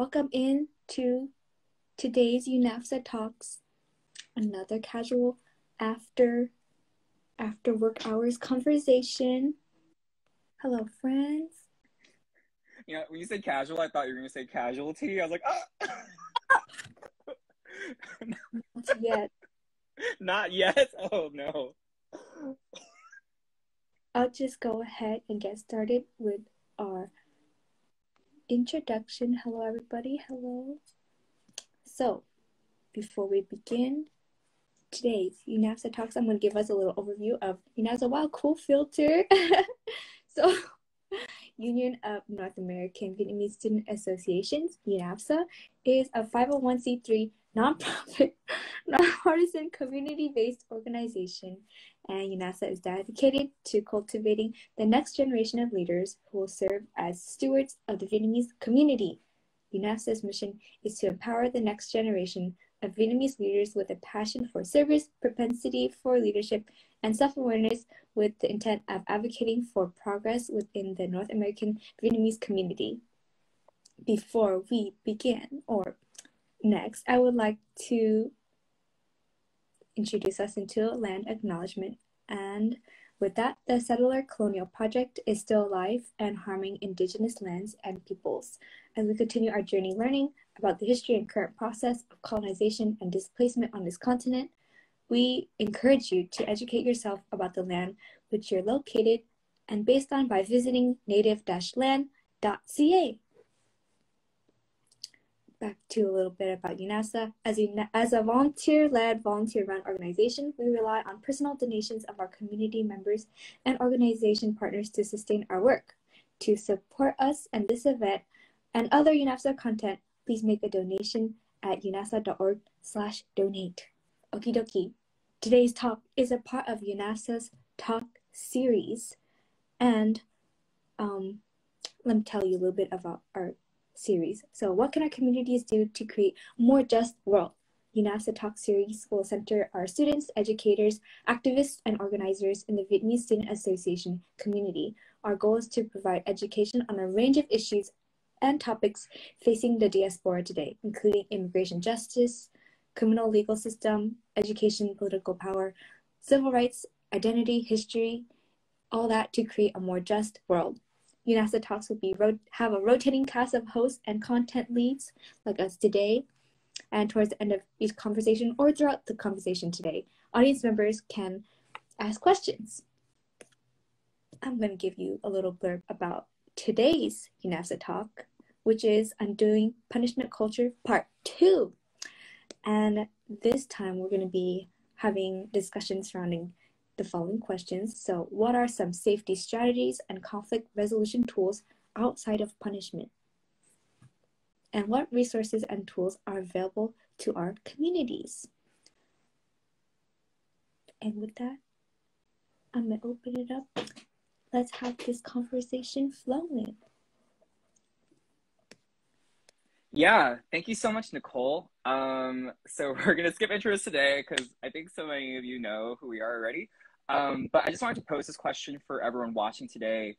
Welcome in to today's UNAVSA Talks, another casual after work hours conversation. Hello, friends. You know, when you said casual, I thought you were going to say casualty. I was like, ah! Not yet. Not yet? Oh, no. I'll just go ahead and get started with our introduction. Hello, everybody. Hello. So, before we begin today's UNAVSA Talks, I'm going to give us a little overview of UNAVSA. Wow, cool filter. So, Union of North American Vietnamese Student Associations, UNAVSA, is a 501c3 nonprofit, nonpartisan, community-based organization, and UNAVSA is dedicated to cultivating the next generation of leaders who will serve as stewards of the Vietnamese community. UNAVSA's mission is to empower the next generation of Vietnamese leaders with a passion for service, propensity for leadership, and self-awareness, with the intent of advocating for progress within the North American Vietnamese community. Before we begin, or next, I would like to introduce us into land acknowledgement. And with that, the settler colonial project is still alive and harming indigenous lands and peoples. As we continue our journey learning about the history and current process of colonization and displacement on this continent, we encourage you to educate yourself about the land which you're located and based on by visiting native-land.ca. Back to a little bit about UNAVSA. As a volunteer-led, volunteer-run organization, we rely on personal donations of our community members and organization partners to sustain our work. To support us and this event and other UNAVSA content, please make a donation at unavsa.org/donate. Okie dokie. Today's talk is a part of UNAVSA's talk series, and let me tell you a little bit about our series. So, what can our communities do to create a more just world? UNAVSA Talk Series will center our students, educators, activists, and organizers in the Vietnamese Student Association community. Our goal is to provide education on a range of issues and topics facing the diaspora today, including immigration justice, criminal legal system, education, political power, civil rights, identity, history, all that to create a more just world. UNAVSA Talks will have a rotating cast of hosts and content leads like us today, and towards the end of each conversation or throughout the conversation today, audience members can ask questions. I'm going to give you a little blurb about today's UNAVSA Talk, which is Undoing Punishment Culture Part 2. And this time we're going to be having discussions surrounding the following questions. So, what are some safety strategies and conflict resolution tools outside of punishment? And what resources and tools are available to our communities? And with that, I'm going to open it up. Let's have this conversation flowing. Yeah, thank you so much, Nicole. So we're going to skip intros today because I think so many of you know who we are already. But I just wanted to pose this question for everyone watching today.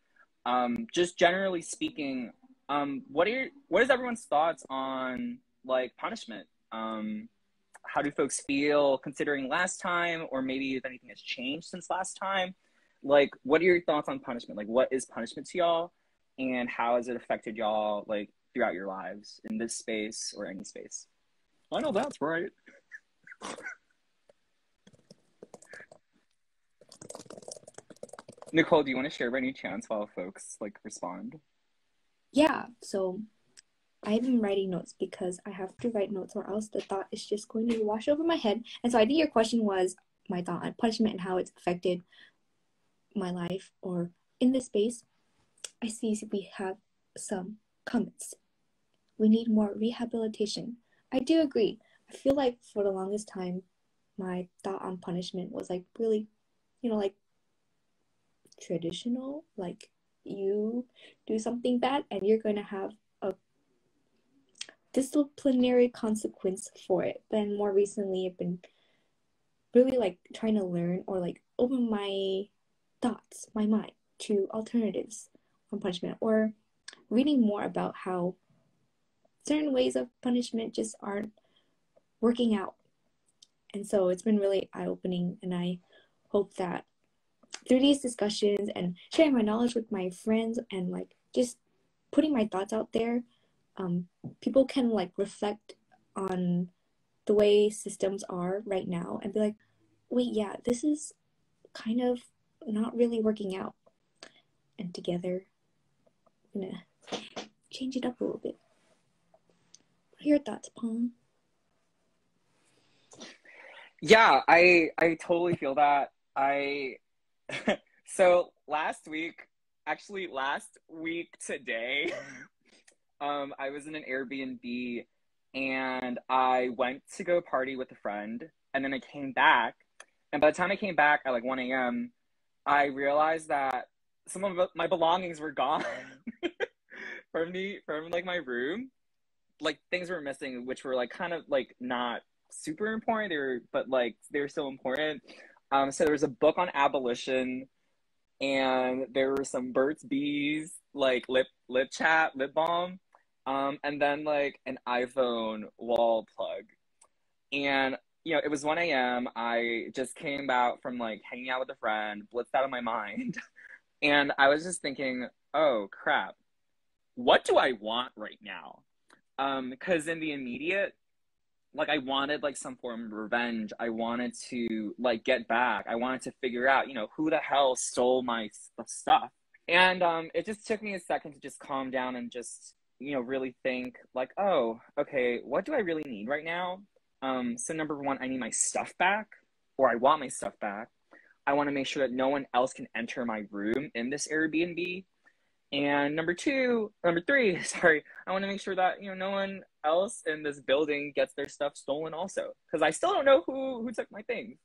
Just generally speaking, what is everyone's thoughts on like punishment? How do folks feel considering last time, or maybe if anything has changed since last time? Like, what are your thoughts on punishment? Like, what is punishment to y'all, and how has it affected y'all like throughout your lives in this space or any space? I know that's right. Nicole, do you want to share by any chance while folks like respond? Yeah, so I've been writing notes because I have to write notes or else the thought is just going to wash over my head. And so I think your question was my thought on punishment and how it's affected my life or in this space. I see we have some comments. We need more rehabilitation. I do agree. I feel like for the longest time, my thought on punishment was like really, like traditional, like you do something bad and you're going to have a disciplinary consequence for it. But more recently, I've been really like trying to learn or like open my thoughts, my mind to alternatives on punishment, or reading more about how certain ways of punishment just aren't working out. And so it's been really eye-opening, and I hope that through these discussions and sharing my knowledge with my friends and like just putting my thoughts out there, people can like reflect on the way systems are right now and be like, wait, yeah, this is kind of not really working out. And together, I'm gonna change it up a little bit. What are your thoughts, Pong? Yeah, I totally feel that. So last week today, I was in an Airbnb and I went to go party with a friend, and then I came back, and by the time I came back at like 1 a.m., I realized that some of my belongings were gone from like my room. Like things were missing, which were like kind of like not super important. But like they were still important. So there was a book on abolition, and there were some Burt's Bees like lip balm, and then like an iPhone wall plug. And it was 1 a.m. I just came out from like hanging out with a friend, blitzed out of my mind, and I was just thinking, oh crap, what do I want right now? Because in the immediate, like I wanted like some form of revenge. I wanted to like get back. I wanted to figure out, who the hell stole my stuff. And it just took me a second to just calm down and just, really think like, oh, okay, what do I really need right now? So number one, I need my stuff back, or I want my stuff back. I want to make sure that no one else can enter my room in this Airbnb. And number three, sorry, I want to make sure that, no one else in this building gets their stuff stolen also. Because I still don't know who took my things.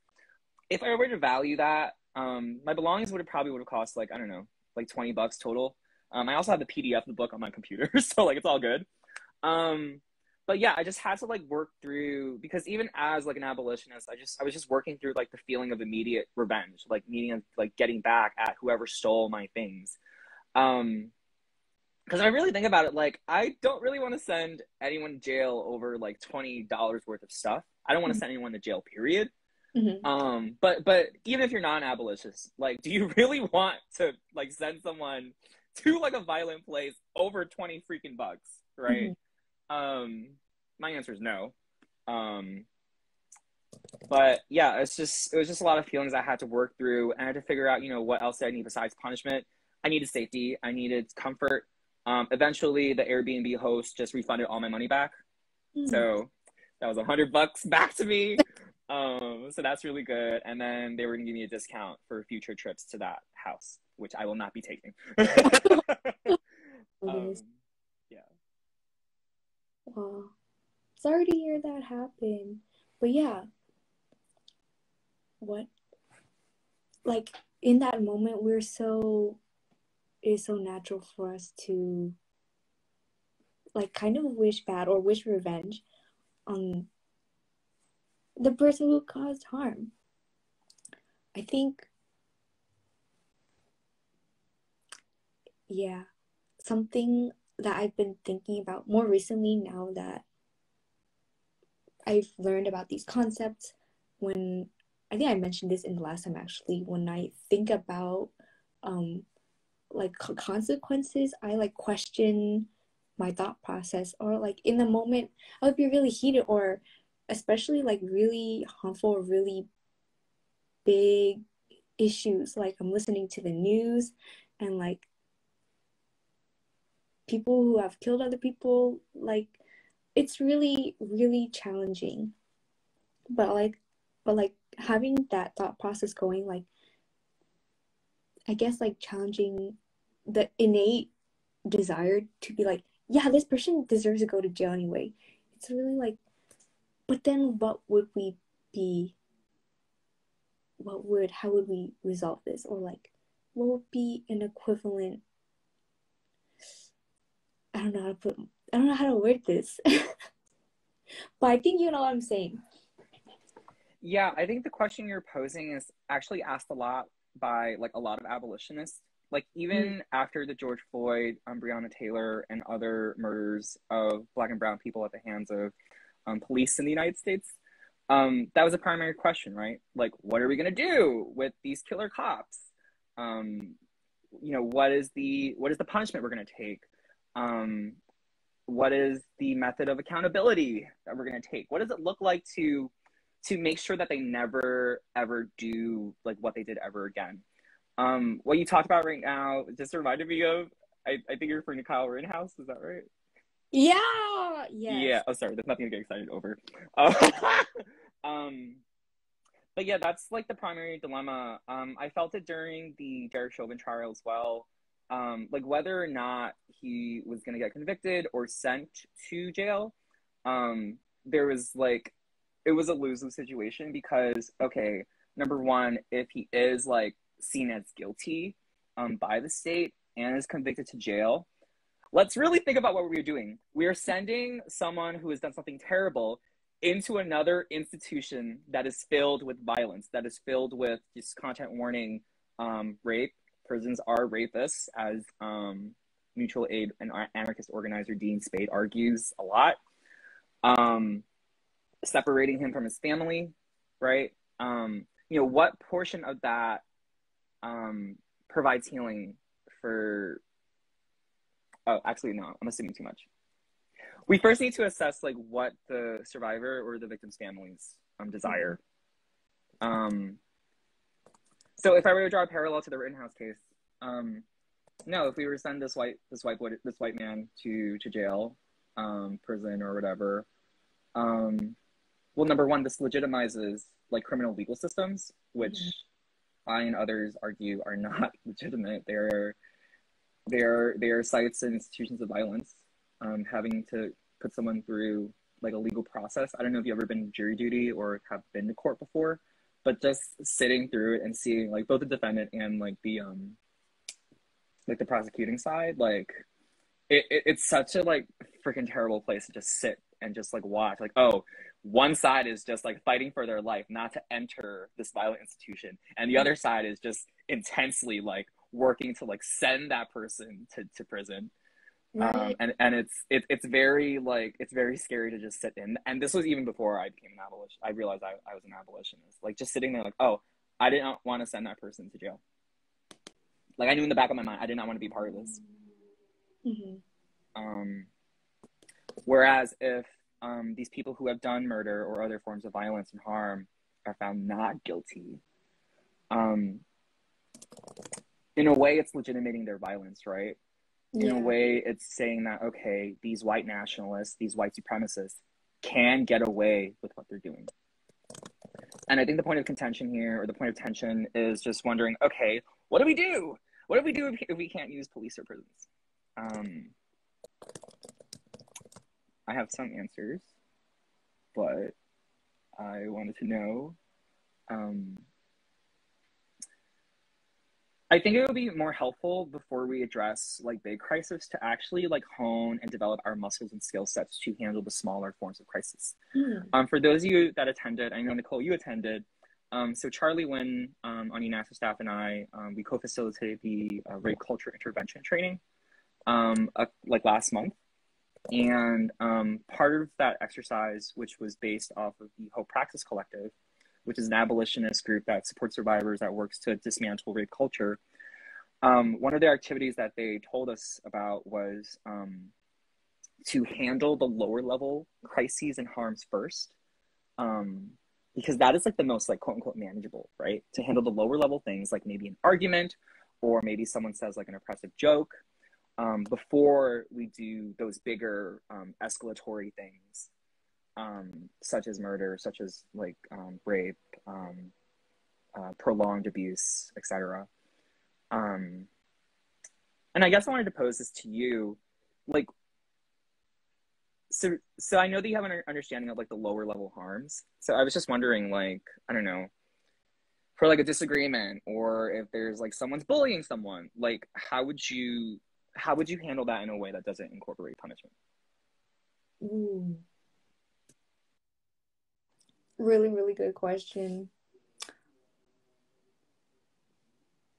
If I were to value that, my belongings would have cost like, I don't know, like $20 total. I also have the PDF of the book on my computer, so like it's all good. But yeah, I just had to like work through, because even as like an abolitionist, I was just working through like the feeling of immediate revenge, like needing like getting back at whoever stole my things. Because I really think about it, like I don't really want to send anyone to jail over like $20 worth of stuff. I don't want to send anyone to jail, period. Mm-hmm. But even if you're not an abolitionist, like, do you really want to like send someone to like a violent place over 20 freaking bucks, right? Mm-hmm. My answer is no. But yeah, it was just a lot of feelings I had to work through, and I had to figure out, what else did I need besides punishment. I needed safety. I needed comfort. Eventually, the Airbnb host just refunded all my money back. So that was $100 back to me. So that's really good. And then they were going to give me a discount for future trips to that house, which I will not be taking. Yeah. Wow. Sorry to hear that happen. But yeah, like in that moment, it is so natural for us to like kind of wish bad or wish revenge on the person who caused harm. I think, yeah, something that I've been thinking about more recently, now that I've learned about these concepts, when I think I mentioned this in the last time actually, when I think about like consequences, I like question my thought process, or like in the moment I would be really heated, or especially like really harmful or really big issues, like I'm listening to the news and like people who have killed other people, like it's really really challenging. But like having that thought process going, like I guess like challenging the innate desire to be like, yeah, this person deserves to go to jail anyway. It's really like, but then what would we be? How would we resolve this? Or like, what would be an equivalent? I don't know how to word this. But I think you know what I'm saying. Yeah, I think the question you're posing is actually asked a lot by like a lot of abolitionists. Like, even after the George Floyd, Breonna Taylor, and other murders of Black and brown people at the hands of police in the United States, that was a primary question, right? Like, what are we going to do with these killer cops? What is the punishment we're going to take? What is the method of accountability that we're going to take? What does it look like to make sure that they never ever do like what they did ever again? What you talked about right now just reminded me of, I think you're referring to Kyle Rittenhouse, is that right? Yeah. Yes. Yeah. Oh, sorry. There's nothing to get excited over. But yeah, that's like the primary dilemma. I felt it during the Derek Chauvin trial as well. Like, whether or not he was going to get convicted or sent to jail, there was like, it was a lose-lose situation because, okay, number one, if he is like seen as guilty by the state and is convicted to jail, let's really think about what we're doing. We are sending someone who has done something terrible into another institution that is filled with violence, that is filled with just content warning, rape. Prisons are rapists, as mutual aid and anarchist organizer Dean Spade argues a lot. Separating him from his family, right? What portion of that provides healing for... Oh, actually, no, I'm assuming too much. We first need to assess like what the survivor or the victim's families desire. So if I were to draw a parallel to the Rittenhouse case, no, if we were to send this white man to jail, prison or whatever, well, number one, this legitimizes like criminal legal systems, which I and others argue are not legitimate. They are sites and institutions of violence. Having to put someone through like a legal process. I don't know if you've ever been jury duty or have been to court before, but just sitting through it and seeing like both the defendant and like the prosecuting side, like it's such a like freaking terrible place to just sit and just like watch. Like, oh, one side is just like fighting for their life not to enter this violent institution, and the other side is just intensely like working to like send that person to prison. Right. And it's very like, it's very scary to just sit in. And this was even before I became an abolitionist. I realized I was an abolitionist. Like, just sitting there like, oh, I didn't want to send that person to jail. Like, I knew in the back of my mind I did not want to be part of this. Whereas if these people who have done murder or other forms of violence and harm are found not guilty, in a way it's legitimating their violence, right? In a way, it's saying that, okay, these white nationalists, these white supremacists can get away with what they're doing. And I think the point of contention here, or the point of tension, is just wondering, okay, what do we do? What do we do if we can't use police or prisons? I have some answers, but I wanted to know... I think it would be more helpful before we address like big crisis to actually like hone and develop our muscles and skill sets to handle the smaller forms of crisis. For those of you that attended, I know Nicole, you attended. So Charlie Wynn on UNAVSA staff and I, we co-facilitated the rape culture intervention training like last month. And part of that exercise, which was based off of the Hope Praxis Collective, which is an abolitionist group that supports survivors that works to dismantle rape culture. One of the activities that they told us about was to handle the lower level crises and harms first, because that is like the most like quote unquote manageable, right? To handle the lower level things, like maybe an argument, or maybe someone says like an oppressive joke, before we do those bigger escalatory things. Such as murder, such as like rape, prolonged abuse, etc. And I guess I wanted to pose this to you, like, so I know that you have an understanding of like the lower level harms. So I was just wondering, like, I don't know, for like a disagreement, or if there's like someone's bullying someone, like how would you handle that in a way that doesn't incorporate punishment? Really, really good question.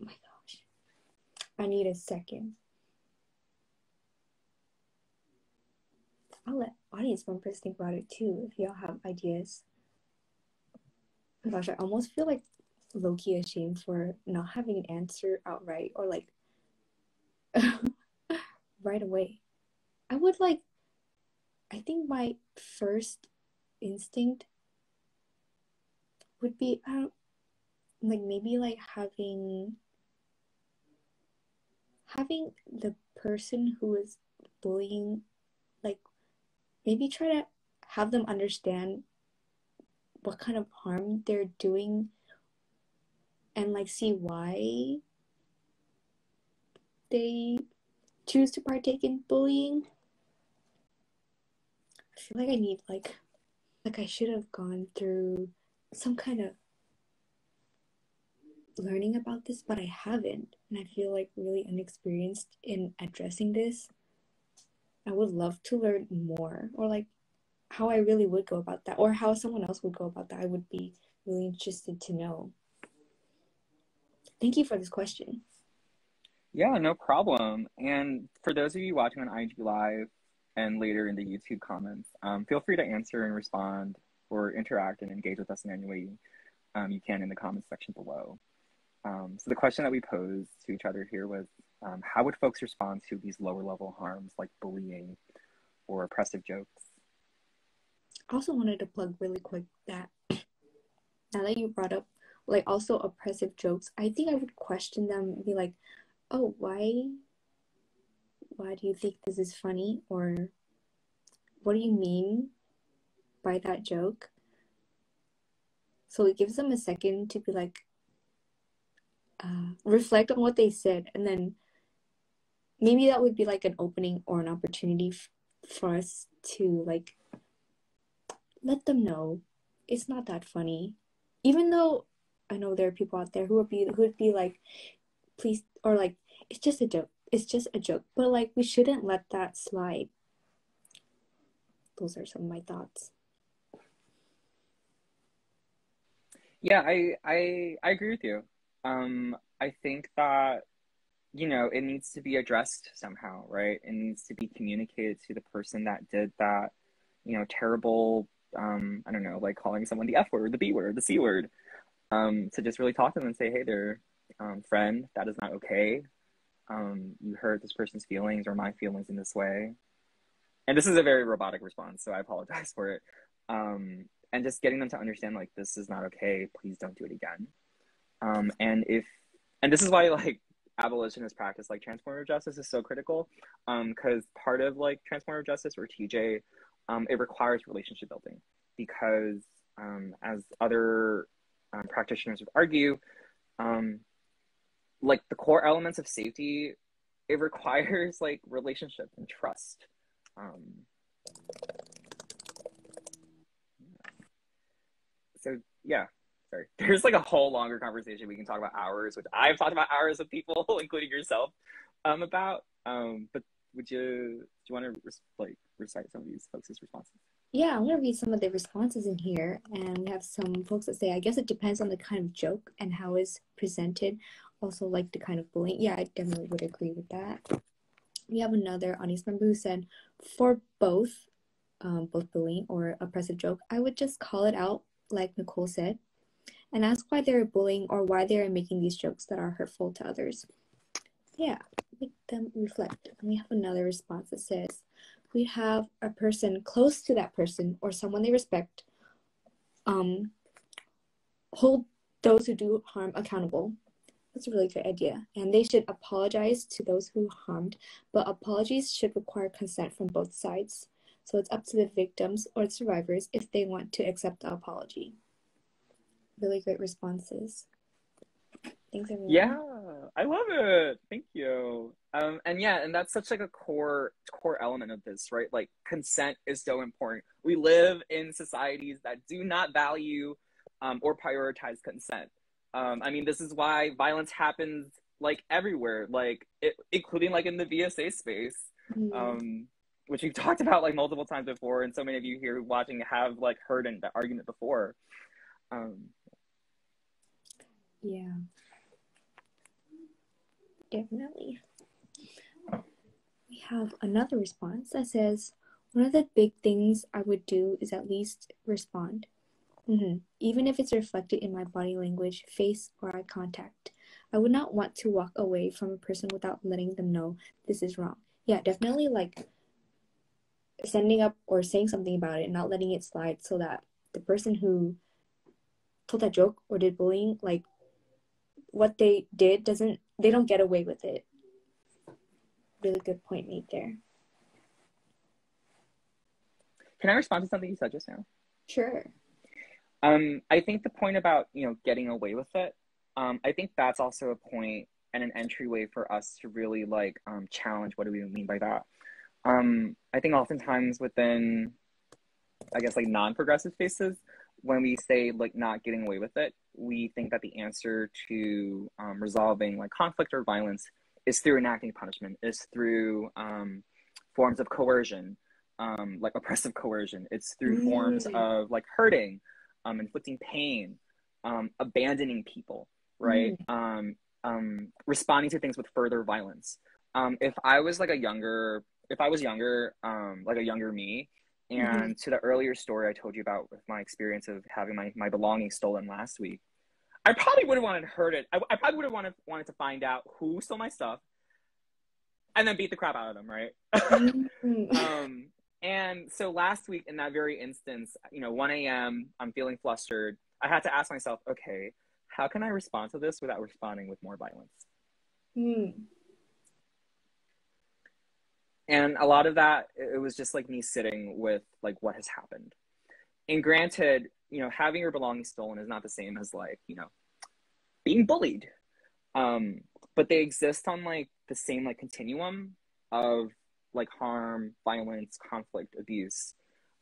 Oh my gosh. I need a second. I'll let audience members think about it too if y'all have ideas. Oh my gosh, I almost feel like low-key ashamed for not having an answer outright or like right away. I think my first instinct would be like maybe like having the person who is bullying, like maybe try to have them understand what kind of harm they're doing and like see why they choose to partake in bullying. I feel like I need like I should have gone through some kind of learning about this, but I haven't, and I feel like really inexperienced in addressing this. I would love to learn more, or like how I really would go about that, or how someone else would go about that. I would be really interested to know. Thank you for this question. Yeah, no problem. And for those of you watching on IG Live and later in the YouTube comments, feel free to answer and respond or interact and engage with us in any way you can in the comments section below. So the question that we posed to each other here was, how would folks respond to these lower level harms like bullying or oppressive jokes? I also wanted to plug really quick that now that you brought up like also oppressive jokes, I think I would question them and be like, oh, why do you think this is funny? Or what do you mean by that joke? So it gives them a second to be like, reflect on what they said, and then maybe that would be like an opening or an opportunity for us to like let them know it's not that funny, even though I know there are people out there who would be like, please, or like, it's just a joke, but like we shouldn't let that slide. Those are some of my thoughts. Yeah, I agree with you. I think that, it needs to be addressed somehow, right? It needs to be communicated to the person that did that, terrible, I don't know, like calling someone the F word, the B word, the C word, to just really talk to them and say, hey there, friend, that is not okay. You hurt this person's feelings or my feelings in this way. And this is a very robotic response, so I apologize for it. And just getting them to understand, like, this is not okay. Please don't do it again. And this is why, like, abolitionist practice, like transformative justice, is so critical. Because part of like transformative justice or TJ, it requires relationship building. Because as other practitioners would argue, like the core elements of safety, it requires like relationship and trust. So yeah, sorry. There's like a whole longer conversation we can talk about hours, which I've talked about hours with people, including yourself, about. But do you want to recite some of these folks' responses? Yeah, I'm gonna read some of the responses in here, and we have some folks that say, I guess it depends on the kind of joke and how it's presented. Also, like the kind of bullying. Yeah, I definitely would agree with that. We have another audience member who said, for both bullying or oppressive joke, I would just call it out, like Nicole said, and ask why they're bullying or why they are making these jokes that are hurtful to others. Yeah, make them reflect. And we have another response that says, we have a person close to that person or someone they respect hold those who do harm accountable. That's a really good idea. And they should apologize to those who harmed, but apologies should require consent from both sides. So it's up to the victims or the survivors if they want to accept the apology. Really great responses. Thanks, everyone. Yeah, I love it. Thank you. And that's such like a core element of this, right? Like consent is so important. We live in societies that do not value or prioritize consent. I mean, this is why violence happens like everywhere, including like in the VSA space, which we've talked about like multiple times before, and so many of you here watching have like heard the argument before. Yeah. Definitely. We have another response that says, one of the big things I would do is at least respond. Even if it's reflected in my body language, face, or eye contact. I would not want to walk away from a person without letting them know this is wrong. Yeah, definitely like sending up or saying something about it and not letting it slide so that the person who told that joke or did bullying, like what they did they don't get away with it. Really good point made there. Can I respond to something you said just now? Sure. I think the point about, getting away with it, I think that's also a point and an entryway for us to really like challenge what do we mean by that. I think oftentimes within, I guess, like non-progressive spaces, when we say like not getting away with it, we think that the answer to resolving like conflict or violence is through enacting punishment, is through forms of coercion, like oppressive coercion. It's through forms of like hurting, inflicting pain, abandoning people, right? Responding to things with further violence. If I was younger, like a younger me, and to the earlier story I told you about with my experience of having my belongings stolen last week, I probably would have wanted to hurt it. I probably would have wanted to find out who stole my stuff and then beat the crap out of them, right? And so last week in that very instance, 1 a.m., I'm feeling flustered. I had to ask myself, okay, how can I respond to this without responding with more violence? And a lot of that, it was just like me sitting with like what has happened. And granted, having your belongings stolen is not the same as like, being bullied. But they exist on like the same like continuum of like harm, violence, conflict, abuse,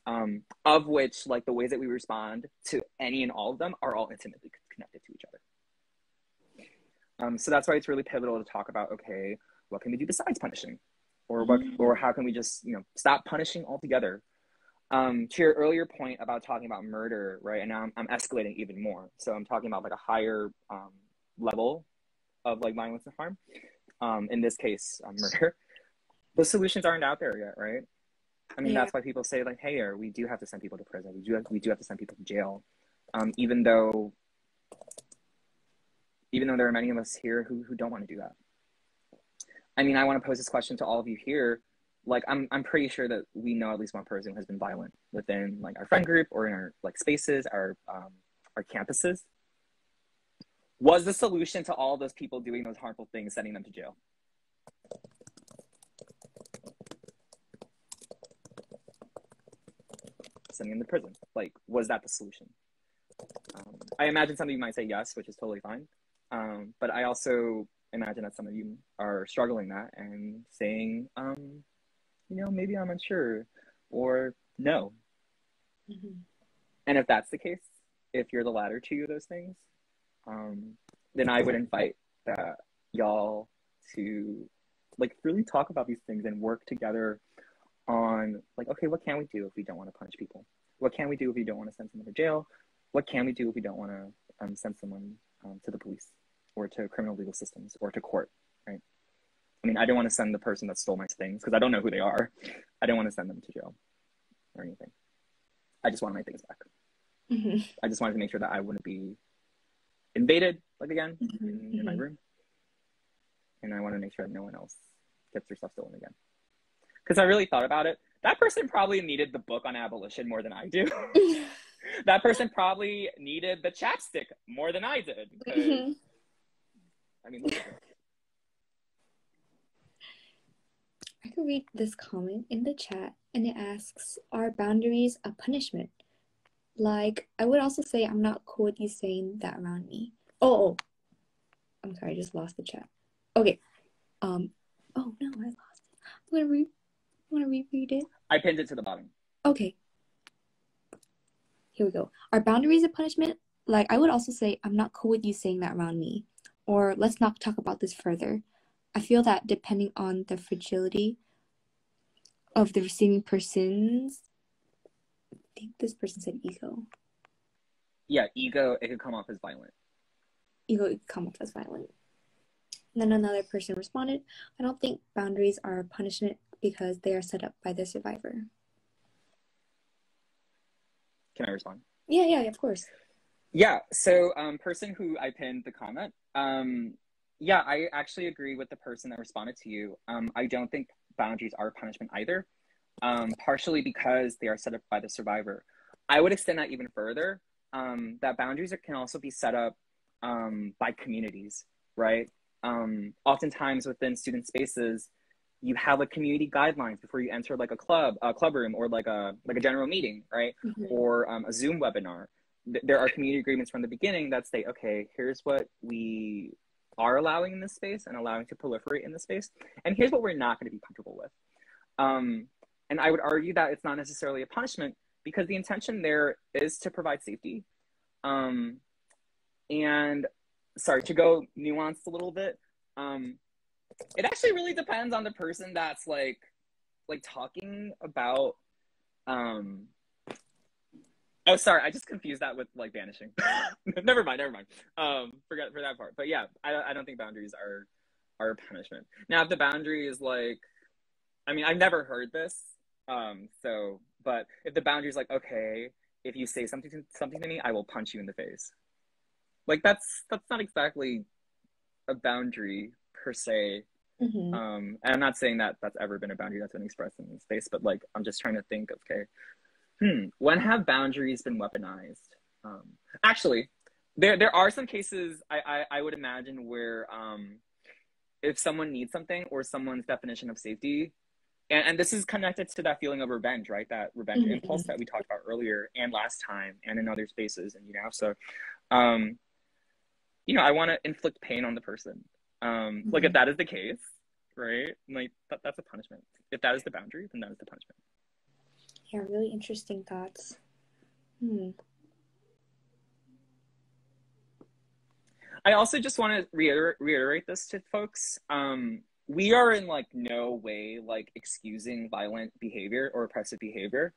of which like the ways that we respond to any and all of them are all intimately connected to each other. So that's why it's really pivotal to talk about, okay, what can we do besides punishing? Or how can we just, stop punishing altogether? To your earlier point about talking about murder, right? And now I'm escalating even more. So I'm talking about like a higher level of like violence and harm. In this case, murder. Those solutions aren't out there yet, right? I mean, that's why people say like, hey, we do have to send people to prison. We do have to send people to jail. Even though there are many of us here who don't want to do that. I mean, I want to pose this question to all of you here. Like, I'm pretty sure that we know at least one person who has been violent within like our friend group or in our like spaces, our campuses. Was the solution to all those people doing those harmful things sending them to jail? Sending them to prison? Like, was that the solution? I imagine some of you might say yes, which is totally fine. But I also imagine that some of you are struggling that and saying, maybe I'm unsure or no. And if that's the case, if you're the latter two of those things, then I would invite y'all to like really talk about these things and work together on like, okay, what can we do if we don't want to punish people? What can we do if we don't want to send someone to jail? What can we do if we don't want to send someone to the police or to criminal legal systems or to court, right? I mean, I don't want to send the person that stole my things because I don't know who they are. I don't want to send them to jail or anything. I just want my things back. I just wanted to make sure that I wouldn't be invaded, like again, in my room. And I want to make sure that no one else gets their stuff stolen again. Because I really thought about it. That person probably needed the book on abolition more than I do. That person probably needed the chapstick more than I did. I mean, look at it. I could read this comment in the chat, and it asks, are boundaries a punishment? Like, I would also say I'm not cool with you saying that around me. Oh, I'm sorry, I just lost the chat. Okay. Oh no, I lost it. I'm gonna reread it. I pinned it to the bottom. Okay. Here we go. Are boundaries a punishment? Like, I would also say I'm not cool with you saying that around me. Or let's not talk about this further. I feel that depending on the fragility of the receiving person's, I think this person said ego. Yeah, ego, it could come off as violent. Ego could come off as violent. And then another person responded, I don't think boundaries are a punishment because they are set up by the survivor. Can I respond? Yeah, of course. Yeah, so person who I pinned the comment, yeah, I actually agree with the person that responded to you. I don't think boundaries are punishment either, partially because they are set up by the survivor. I would extend that even further, that boundaries can also be set up by communities, right? Oftentimes within student spaces, you have like community guidelines before you enter like a club room, or like a general meeting, right? Mm-hmm. Or a Zoom webinar. There are community agreements from the beginning that say, okay, here's what we are allowing in this space and allowing to proliferate in this space, and here's what we're not going to be comfortable with. And I would argue that it's not necessarily a punishment because the intention there is to provide safety. And sorry, to go nuanced a little bit, it actually really depends on the person that's like talking about. Oh, sorry, I just confused that with like banishing. never mind. Forget for that part. But yeah, I don't think boundaries are a punishment. Now, if the boundary is like, I mean, I've never heard this. But if the boundary is like, okay, if you say something to me, I will punch you in the face. Like that's not exactly a boundary per se. Mm-hmm. And I'm not saying that that's ever been a boundary that's been expressed in the space, but like I'm just trying to think, okay, when have boundaries been weaponized? Actually, there are some cases I would imagine where if someone needs something or someone's definition of safety, and this is connected to that feeling of revenge, right? That revenge Mm-hmm. impulse that we talked about earlier and last time and in other spaces and UNAVSA. I want to inflict pain on the person. Like if that is the case, right? Like that's a punishment. If that is the boundary, then that is the punishment. Yeah, really interesting thoughts. I also just want to reiterate this to folks. We are in like no way like excusing violent behavior or oppressive behavior.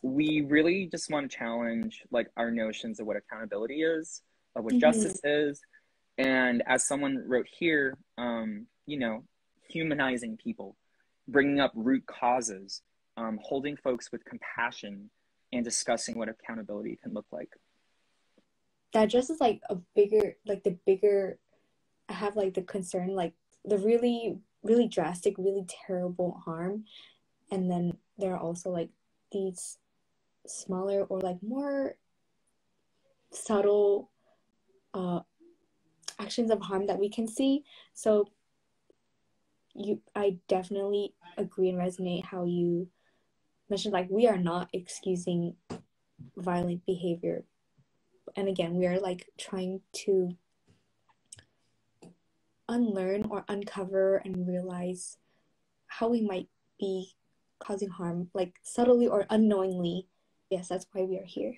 We really just want to challenge like our notions of what accountability is, of what justice is, and as someone wrote here, humanizing people, bringing up root causes, holding folks with compassion, and discussing what accountability can look like. That just is like I have like the concern, like the really, really drastic, really terrible harm. And then there are also like these smaller or like more subtle actions of harm that we can see. So I definitely agree and resonate how you mentioned, like, we are not excusing violent behavior. And again, we are like trying to unlearn or uncover and realize how we might be causing harm, like subtly or unknowingly. Yes, that's why we are here.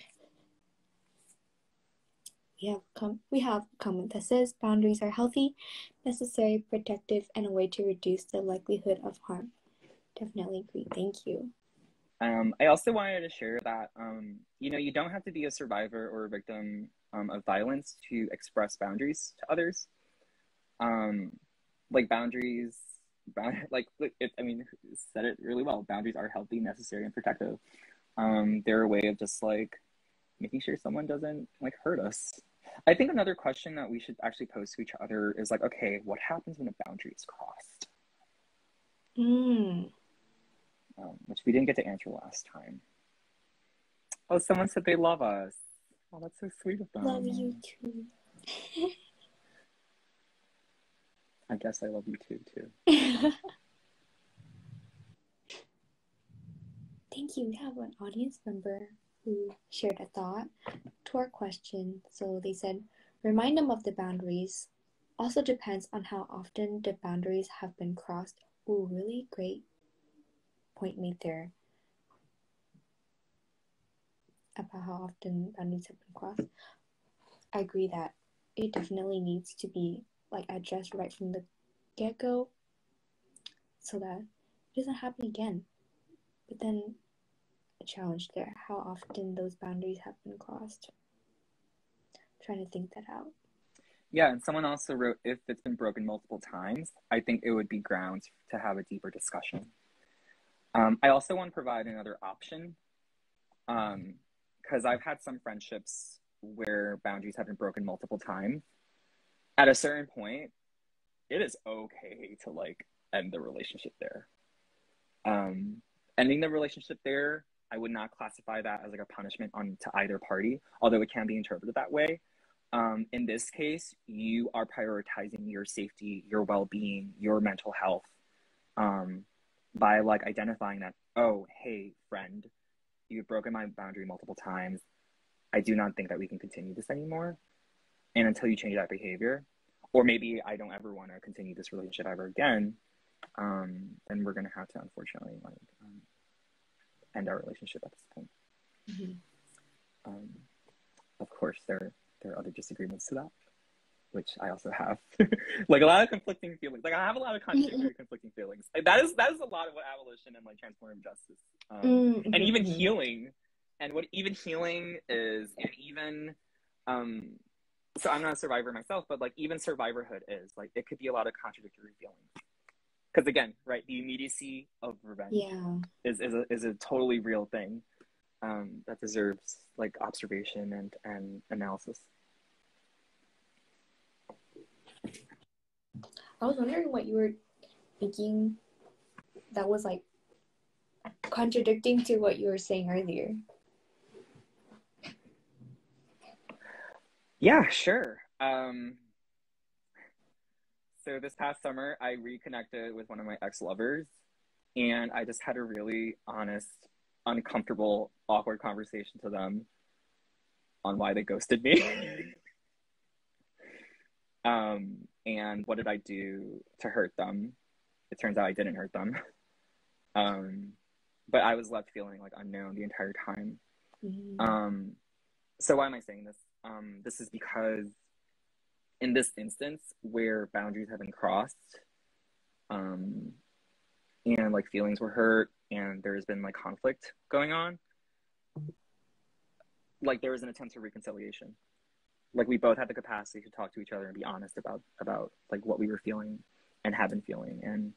We have a comment that says boundaries are healthy, necessary, protective, and a way to reduce the likelihood of harm. Definitely agree. Thank you. I also wanted to share that, you don't have to be a survivor or a victim of violence to express boundaries to others. Like boundaries, said it really well. Boundaries are healthy, necessary, and protective. They're a way of just like making sure someone doesn't like hurt us. I think another question that we should actually pose to each other is like, okay, what happens when a boundary is crossed? Which we didn't get to answer last time. Oh, someone said they love us. Oh, that's so sweet of them. Love you too. I guess I love you too. Thank you. We have an audience member who shared a thought to our question. So they said, remind them of the boundaries. Also depends on how often the boundaries have been crossed. Ooh, really great point made there about how often boundaries have been crossed. I agree that it definitely needs to be like addressed right from the get-go so that it doesn't happen again. But then a challenge there, how often those boundaries have been crossed. I'm trying to think that out. Yeah, and someone also wrote, if it's been broken multiple times, I think it would be grounds to have a deeper discussion. I also want to provide another option, because I've had some friendships where boundaries have been broken multiple times. At a certain point, it is okay to like end the relationship there. Ending the relationship there, I would not classify that as like a punishment on to either party, although it can be interpreted that way. In this case, you are prioritizing your safety, your well-being, your mental health, by like identifying that, oh, hey, friend, you've broken my boundary multiple times. I do not think that we can continue this anymore. And until you change that behavior, or maybe I don't ever want to continue this relationship ever again, then we're going to have to, unfortunately, like end our relationship at this point. Of course, there are other disagreements to that, which I also have. Like a lot of conflicting feelings. Like I have a lot of conflicting feelings. Like, that is a lot of what abolition and like transformative justice, and even healing, and what even healing is, and even so I'm not a survivor myself, but like even survivorhood is like, it could be a lot of contradictory feelings. Because again, right, the immediacy of revenge is a totally real thing, that deserves like observation and analysis. I was wondering what you were thinking that was like contradicting to what you were saying earlier. Yeah, sure. So this past summer, I reconnected with one of my ex-lovers, and I just had a really honest, uncomfortable, awkward conversation to them on why they ghosted me. And what did I do to hurt them? It turns out I didn't hurt them. But I was left feeling like unknown the entire time. So why am I saying this? This is because in this instance where boundaries have been crossed, and like feelings were hurt and there's been like conflict going on, like there was an attempt to reconciliation. Like we both had the capacity to talk to each other and be honest about like what we were feeling and have been feeling, and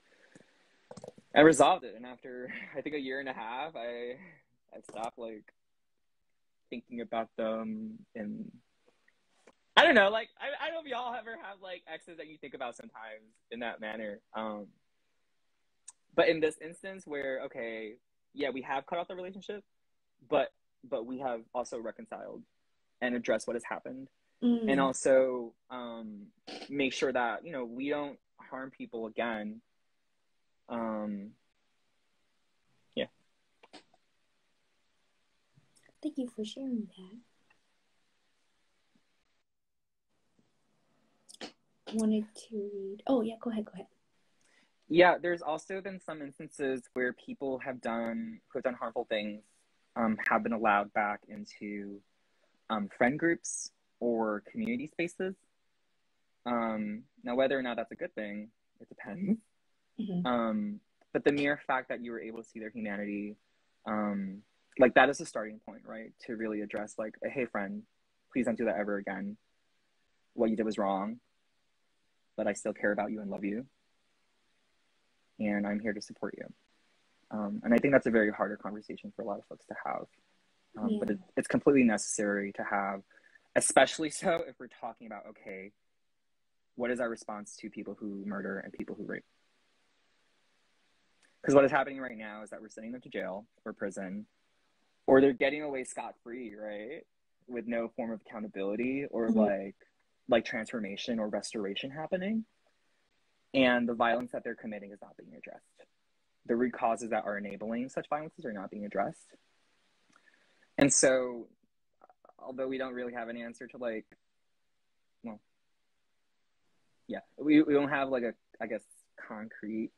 I resolved it. And after I think a year and a half, I stopped like thinking about them, and I don't know, like I don't know if y'all ever have like exes that you think about sometimes in that manner. But in this instance where, okay, yeah, we have cut off the relationship, but we have also reconciled and addressed what has happened. And also make sure that, you know, we don't harm people again. Yeah. Thank you for sharing that. Wanted to read. Oh yeah, go ahead. Yeah, there's also been some instances where people who have done harmful things have been allowed back into friend groups or community spaces. Now, whether or not that's a good thing, it depends. But the mere fact that you were able to see their humanity, like that is a starting point, right? To really address like, hey friend, please don't do that ever again. What you did was wrong, but I still care about you and love you. And I'm here to support you. And I think that's a very harder conversation for a lot of folks to have. But it's completely necessary to have, especially so if we're talking about, okay, what is our response to people who murder and people who rape? Because what is happening right now is that we're sending them to jail or prison, or they're getting away scot-free, right? With no form of accountability or like transformation or restoration happening. And the violence that they're committing is not being addressed. The root causes that are enabling such violences are not being addressed. And so, although we don't really have an answer to like, well, yeah, we don't have like a, I guess, concrete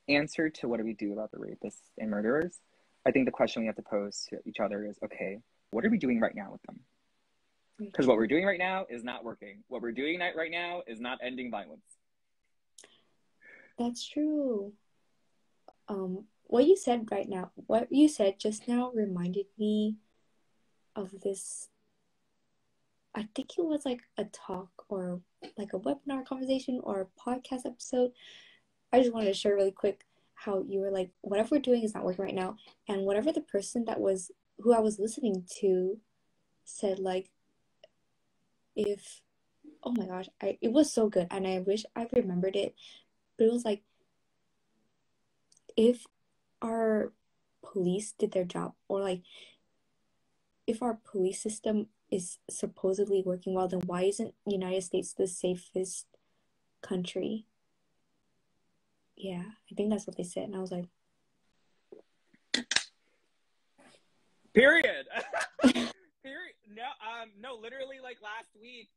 answer to what do we do about the rapists and murderers. I think the question we have to pose to each other is, okay, what are we doing right now with them? Because what we're doing right now is not working. What we're doing right now is not ending violence. That's true. What you said just now reminded me of this I think it was like a talk or like a webinar conversation or a podcast episode. I just wanted to share really quick how you were like, whatever we're doing is not working right now. And whatever the person who I was listening to said, like, if, oh my gosh, it was so good. And I wish I remembered it. But it was like, if our police did their job, or like, if our police system is supposedly working well, then why isn't United States the safest country? Yeah, I think that's what they said. And I was like, period. Period. No, literally, like, last week,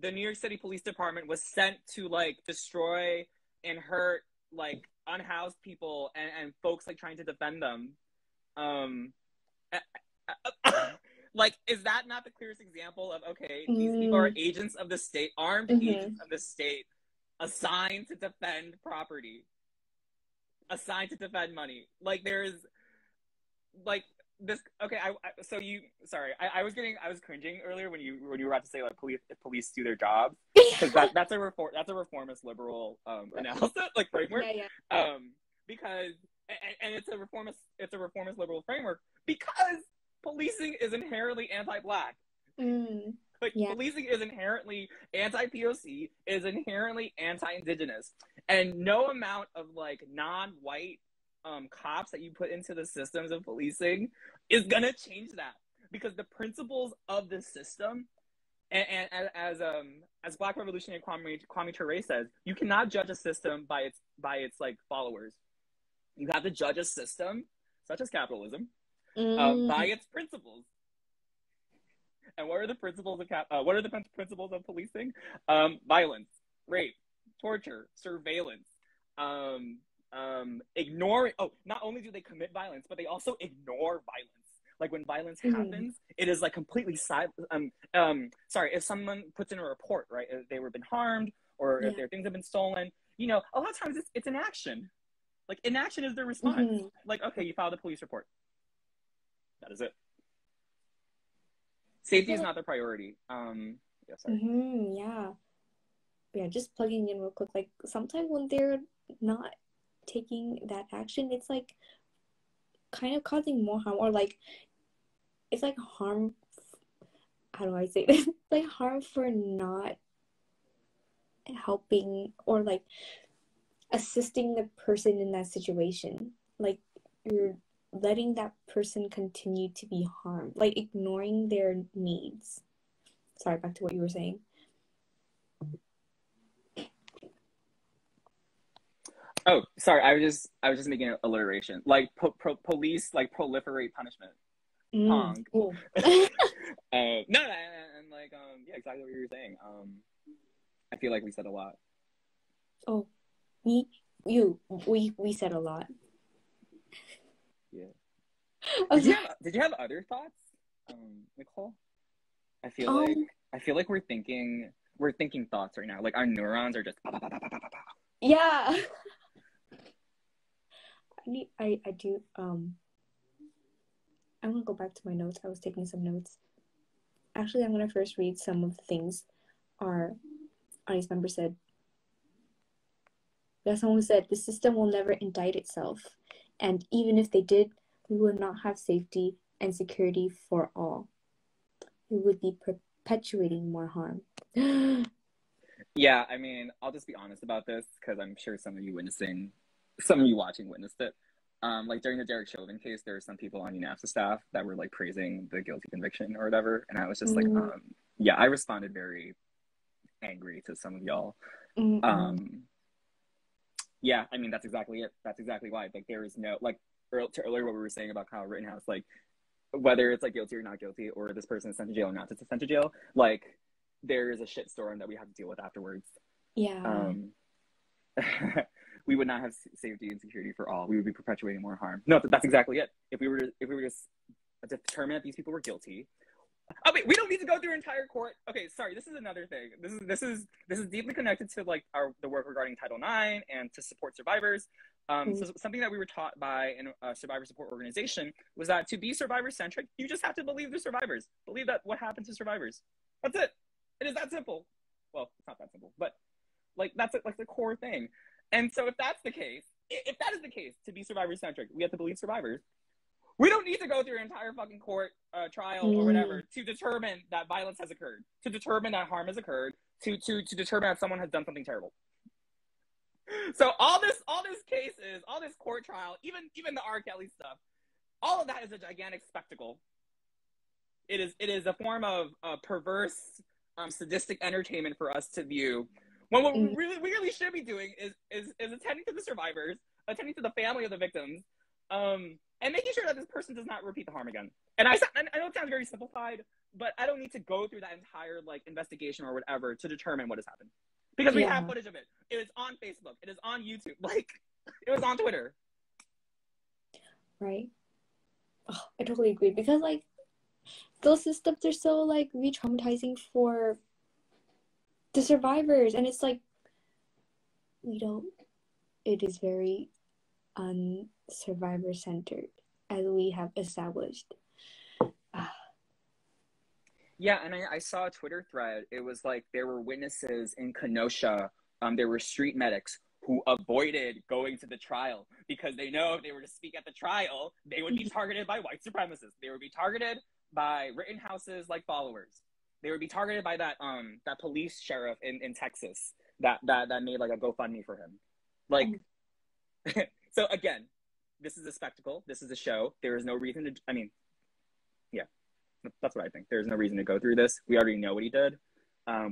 the New York City Police Department was sent to, like, destroy and hurt, like, unhoused people and folks, like, trying to defend them. Like, is that not the clearest example of, okay, these people are agents of the state, armed agents of the state, assigned to defend property, assigned to defend money? Like, there's, like, this. Okay, I was cringing earlier when you were about to say, like, police do their jobs, because that's a reformist liberal analysis, like, framework. Yeah. Because and it's a reformist liberal framework, because policing is inherently anti-Black. Like, policing is inherently anti-POC, is inherently anti-Indigenous, and no amount of, like, non-white cops that you put into the systems of policing is gonna change that, because the principles of the system, and as Black revolutionary Kwame Ture says, you cannot judge a system by its like followers. You have to judge a system, such as capitalism, by its principles. And what are the principles of principles of policing? Violence, rape, torture, surveillance, ignoring. Oh, not only do they commit violence, but they also ignore violence. Like, when violence happens, it is, like, completely silent. If someone puts in a report, right, if they were been harmed, or if their things have been stolen, a lot of times it's an action. Like, inaction is their response. Like, okay, you filed a police report. That is it. Safety is not the priority. Yeah, sorry. Yeah, just plugging in real quick. Like, sometimes when they're not taking that action, it's like kind of causing more harm, or like it's like harm. How do I say this? Like, harm for not helping or like assisting the person in that situation. Like, you're letting that person continue to be harmed, like ignoring their needs. Sorry, back to what you were saying. Oh, sorry. I was just making an alliteration. Like, police, like, proliferate punishment. Pong. Cool. No, and like, yeah, exactly what you were saying. I feel like we said a lot. Oh, we said a lot. Yeah. Did you have other thoughts, Nicole? I feel like we're thinking thoughts right now. Like, our neurons are just. Yeah. I do. I'm gonna go back to my notes. I was taking some notes. Actually, I'm gonna first read some of the things our audience member said. We have someone who said, the system will never indict itself, and even if they did, we would not have safety and security for all. We would be perpetuating more harm. Yeah, I mean, I'll just be honest about this, because I'm sure some of you watching witnessed it. Like, during the Derek Chauvin case, there were some people on UNAVSA staff that were, like, praising the guilty conviction or whatever, and I was just like, yeah, I responded very angry to some of y'all. Yeah, I mean, that's exactly it. That's exactly why. Like, there is no, like, earlier what we were saying about Kyle Rittenhouse, like, whether it's, like, guilty or not guilty, or this person is sent to jail or not sent to jail, like, there is a shitstorm that we have to deal with afterwards. Yeah. We would not have safety and security for all. We would be perpetuating more harm. No, that's exactly it. If we were to determine that these people were guilty. Oh wait, we don't need to go through entire court. Okay, sorry. This is another thing. This is deeply connected to, like, the work regarding Title IX and to support survivors. So something that we were taught by a survivor support organization was that to be survivor-centric, you just have to believe the survivors. Believe that what happened to survivors. That's it. It is that simple. Well, it's not that simple, but like that's like the core thing. And so if that's the case, if that is the case, to be survivor-centric, we have to believe survivors. We don't need to go through an entire fucking court trial or whatever to determine that violence has occurred, to determine that harm has occurred, to determine that someone has done something terrible. So all this cases, all this court trial, even the R. Kelly stuff, all of that is a gigantic spectacle. It is a form of perverse, sadistic entertainment for us to view. When what we really should be doing is attending to the survivors, attending to the family of the victims, and making sure that this person does not repeat the harm again. And I know it sounds very simplified, but I don't need to go through that entire like investigation or whatever to determine what has happened. Because we have footage of it. It is on Facebook. It is on YouTube. Like, it was on Twitter. Right. Oh, I totally agree. Because, like, those systems are so, like, re-traumatizing for the survivors. And it's like, it is very un-survivor-centered, as we have established. Yeah, and I saw a Twitter thread. It was like there were witnesses in Kenosha. There were street medics who avoided going to the trial because they know if they were to speak at the trial, they would be targeted by white supremacists. They would be targeted by Rittenhouse's like followers. They would be targeted by that police sheriff in Texas that made like a GoFundMe for him. Like, so again, this is a spectacle. This is a show. There is no reason to. I mean, yeah. That's what I think. There's no reason to go through this. We already know what he did.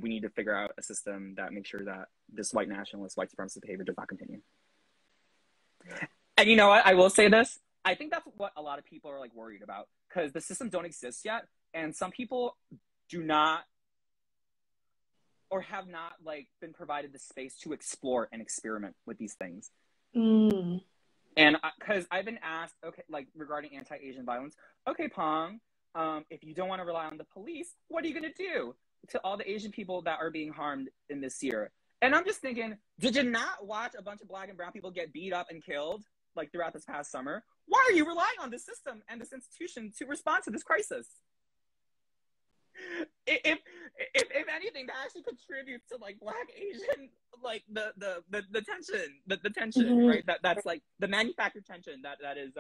We need to figure out a system that makes sure that this white nationalist, white supremacist behavior does not continue. And you know what? I will say this. I think that's what a lot of people are like worried about because the systems don't exist yet. And some people do not or have not like been provided the space to explore and experiment with these things. And because I've been asked, okay, like regarding anti-Asian violence, okay, Pong, if you don't want to rely on the police, what are you going to do to all the Asian people that are being harmed in this year? And I'm just thinking, did you not watch a bunch of Black and brown people get beat up and killed like throughout this past summer? Why are you relying on this system and this institution to respond to this crisis? If anything, that actually contributes to like Black Asian like the tension, right? That's like the manufactured tension that is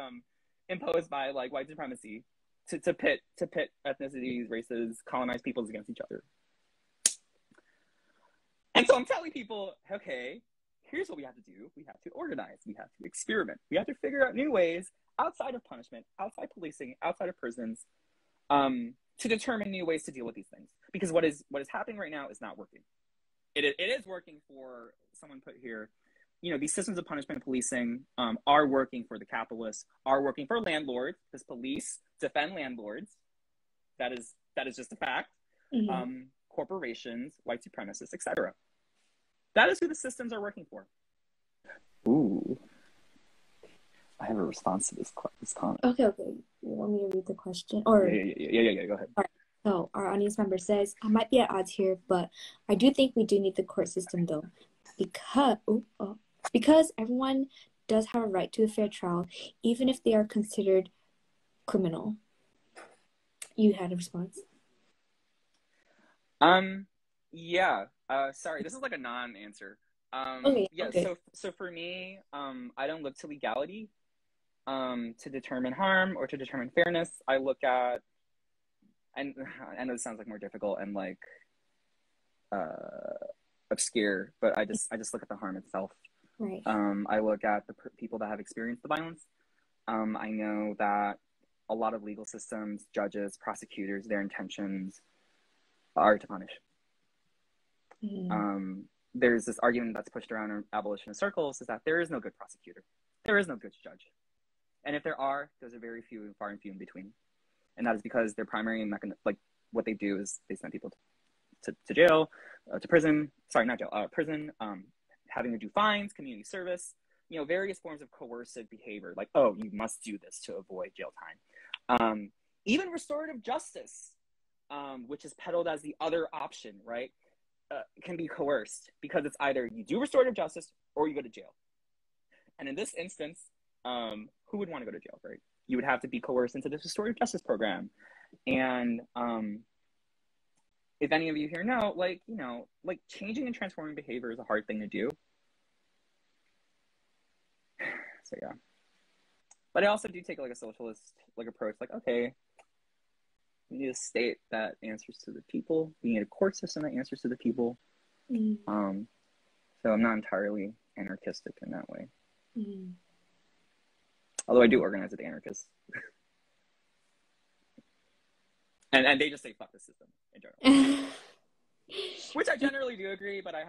imposed by like white supremacy. To pit ethnicities, races, colonized peoples against each other. And so I'm telling people, okay, here's what we have to do. We have to organize. We have to experiment. We have to figure out new ways outside of punishment, outside policing, outside of prisons, to determine new ways to deal with these things. Because what is happening right now is not working. It is working for someone put here. You know, these systems of punishment and policing are working for the capitalists, are working for landlords, because police defend landlords. That is just a fact. Corporations, white supremacists, etc. That is who the systems are working for. Ooh. I have a response to this comment. Okay. You want me to read the question? Or Yeah, go ahead. All right. So our audience member says, I might be at odds here, but I do think we do need the court system though. Because everyone does have a right to a fair trial, even if they are considered criminal. You had a response? Yeah. Sorry, this is like a non-answer. Okay. So for me, I don't look to legality to determine harm or to determine fairness. I look at, and I know this sounds like more difficult and like obscure, but I just look at the harm itself. Right. I look at the people that have experienced the violence. I know that a lot of legal systems, judges, prosecutors, their intentions are to punish. There's this argument that's pushed around in abolitionist circles is that there is no good prosecutor. There is no good judge. And if there are, those are very few and far and few in between. And that is because their primary mechanism, like what they do is they send people to jail, to prison, prison, having to do fines, community service, you know, various forms of coercive behavior, like, oh, you must do this to avoid jail time. Even restorative justice, which is peddled as the other option, right, can be coerced because it's either you do restorative justice or you go to jail. And in this instance, who would want to go to jail, right? You would have to be coerced into this restorative justice program. And if any of you here know, like, you know, like changing and transforming behavior is a hard thing to do. So yeah. But I also do take like a socialist like approach, like, okay, we need a state that answers to the people. We need a court system that answers to the people. So I'm not entirely anarchistic in that way. Although I do organize with anarchists. and they just say fuck the system in general. Which I generally do agree, but I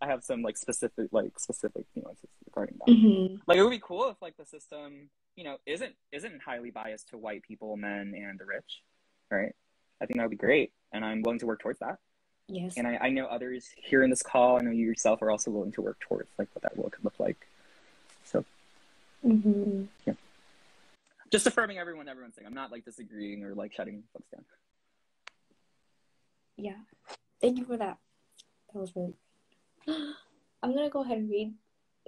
have some like specific nuances regarding that. Like, it would be cool if like the system, you know, isn't highly biased to white people, men, and the rich, right? I think that would be great, and I'm willing to work towards that. Yes. And I know others here in this call, I know you yourself are also willing to work towards like what that will could look like. So yeah. Just affirming everyone's saying. I'm not like disagreeing or like shutting folks down. Yeah. Thank you for that. That was really great. I'm going to go ahead and read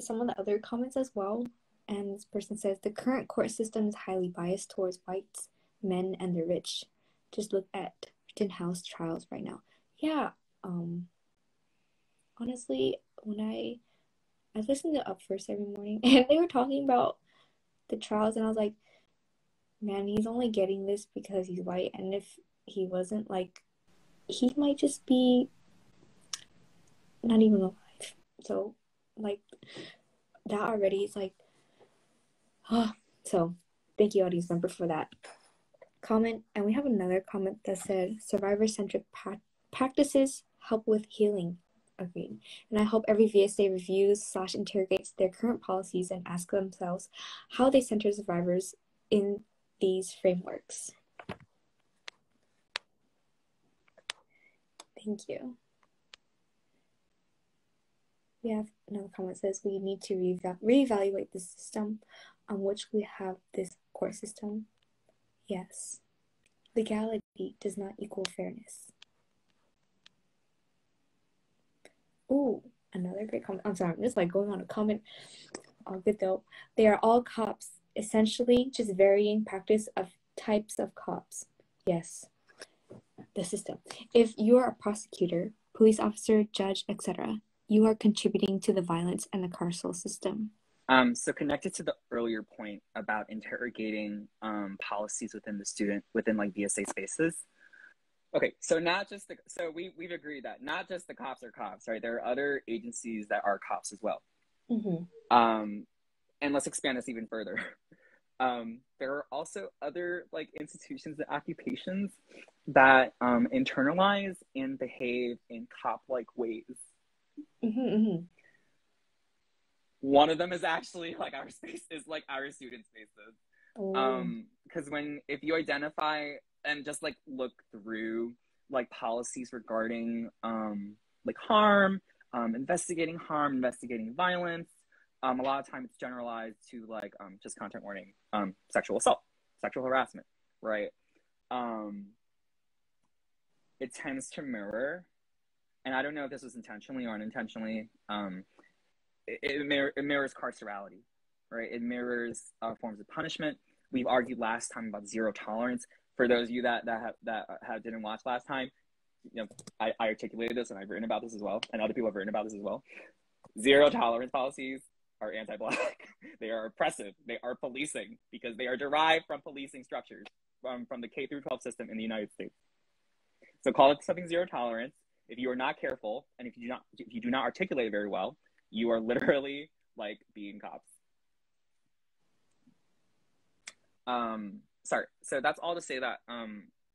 some of the other comments as well. And this person says, the current court system is highly biased towards whites, men, and the rich. Just look at Rittenhouse trials right now. Yeah. Honestly, when I listened to Up First every morning, and they were talking about the trials, and I was like, man, he's only getting this because he's white. And if he wasn't, like, he might just be not even alive. So, like, that already is like, so thank you, audience member, for that comment. And we have another comment that said, survivor-centric practices help with healing. Agreed. And I hope every VSA reviews/interrogates their current policies and ask themselves how they center survivors in these frameworks. Thank you. We have another comment that says we need to reevaluate the system on which we have this court system. Yes. Legality does not equal fairness. Ooh, another great comment. I'm sorry, I'm just like going on a comment. All good though. They are all cops, essentially just varying practice of types of cops. Yes. The system. If you are a prosecutor, police officer, judge, etc., you are contributing to the violence and the carceral system. So connected to the earlier point about interrogating policies within like VSA spaces. Okay, so we've agreed that not just the cops are cops, right? There are other agencies that are cops as well. And let's expand this even further. There are also other like institutions and occupations that internalize and behave in cop-like ways. One of them is actually like our student spaces. Because if you identify and just like look through like policies regarding like harm, investigating violence, a lot of times it's generalized to like just content warning, sexual assault, sexual harassment, right? It tends to mirror, and I don't know if this was intentionally or unintentionally, it mirrors carcerality, right? It mirrors forms of punishment. We've argued last time about zero tolerance. For those of you that didn't watch last time, you know, I articulated this and I've written about this as well, and other people have written about this as well. Zero tolerance policies are anti-Black. They are oppressive. They are policing because they are derived from policing structures from the K-12 system in the United States. So call it something zero tolerance. If you are not careful and if you do not articulate it very well, you are literally like being cops. Sorry. So that's all to say that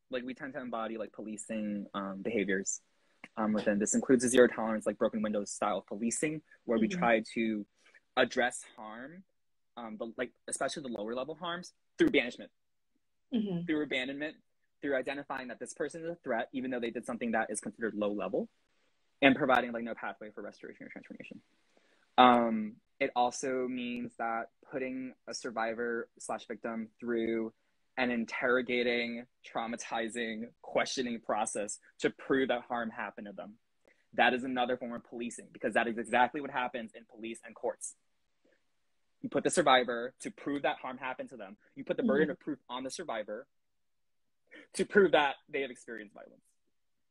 like we tend to embody like policing behaviors within. This includes a zero tolerance, like broken windows style of policing, where we try to address harm, but like especially the lower level harms through banishment, through abandonment, through identifying that this person is a threat, even though they did something that is considered low level, and providing like no pathway for restoration or transformation. It also means that putting a survivor/victim through an interrogating, traumatizing, questioning process to prove that harm happened to them. That is another form of policing, because that is exactly what happens in police and courts. You put the survivor to prove that harm happened to them. You put the burden of proof on the survivor to prove that they have experienced violence.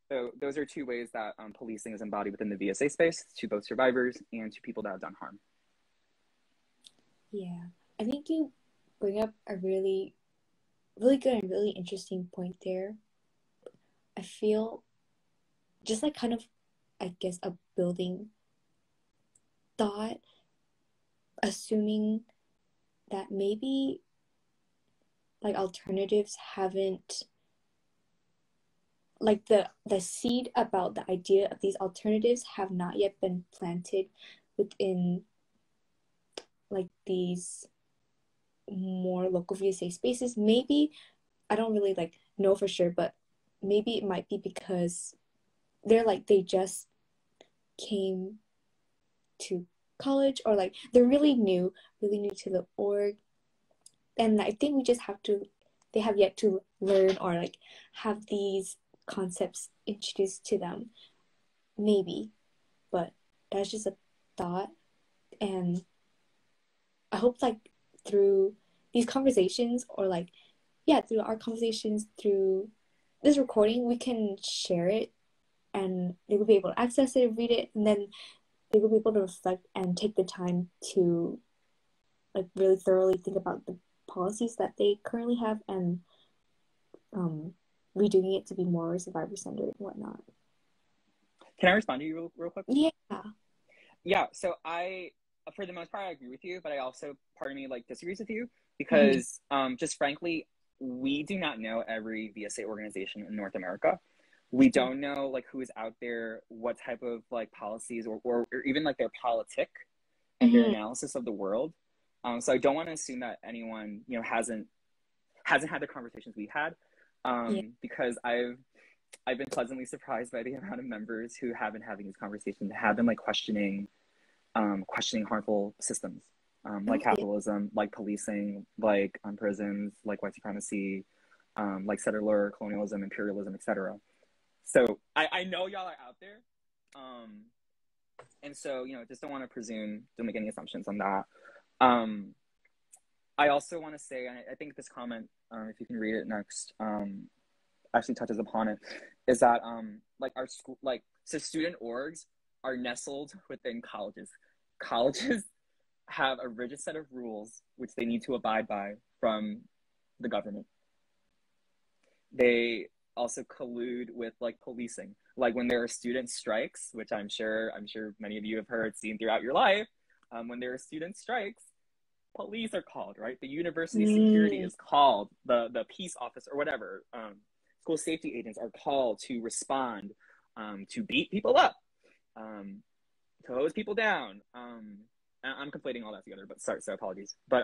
So those are two ways that policing is embodied within the VSA space, to both survivors and to people that have done harm. Yeah, I think you bring up a really, really good and really interesting point there. I feel just like kind of, I guess, a building thought, assuming that maybe like alternatives haven't, like the seed about the idea of these alternatives have not yet been planted within like these more local VSA spaces. Maybe, I don't really like know for sure, but maybe it might be because they just came to college, or like they're really new to the org, and I think they have yet to learn or like have these concepts introduced to them, maybe. But that's just a thought, and I hope like through these conversations, or like through our conversations, through this recording, we can share it and they will be able to access it, read it, and then they will be able to reflect and take the time to like really thoroughly think about the policies that they currently have, and redoing it to be more survivor centered and whatnot. Can I respond to you real quick? Yeah. So I, for the most part, I agree with you, but I also, part of me like disagrees with you because just frankly, we do not know every VSA organization in North America. We don't know like who is out there, what type of like policies or even like their politic and their analysis of the world. So I don't want to assume that anyone, you know, hasn't had the conversations we had, because I've been pleasantly surprised by the amount of members who have been having these conversations, have been like questioning harmful systems, like capitalism, like policing, like prisons, like white supremacy, like settler colonialism, imperialism, etc. So I know y'all are out there, and so, you know, just don't want to presume, don't make any assumptions on that. I also want to say, and I think this comment, if you can read it next, actually touches upon it, is that like our school, like, so student orgs are nestled within colleges. Colleges have a rigid set of rules which they need to abide by from the government. They also collude with like policing. Like when there are student strikes, which I'm sure many of you have heard, seen throughout your life, when there are student strikes, police are called, right? The university security is called, the peace office or whatever, school safety agents are called to respond, to beat people up, to hose people down. I'm conflating all that together, but sorry, so apologies. But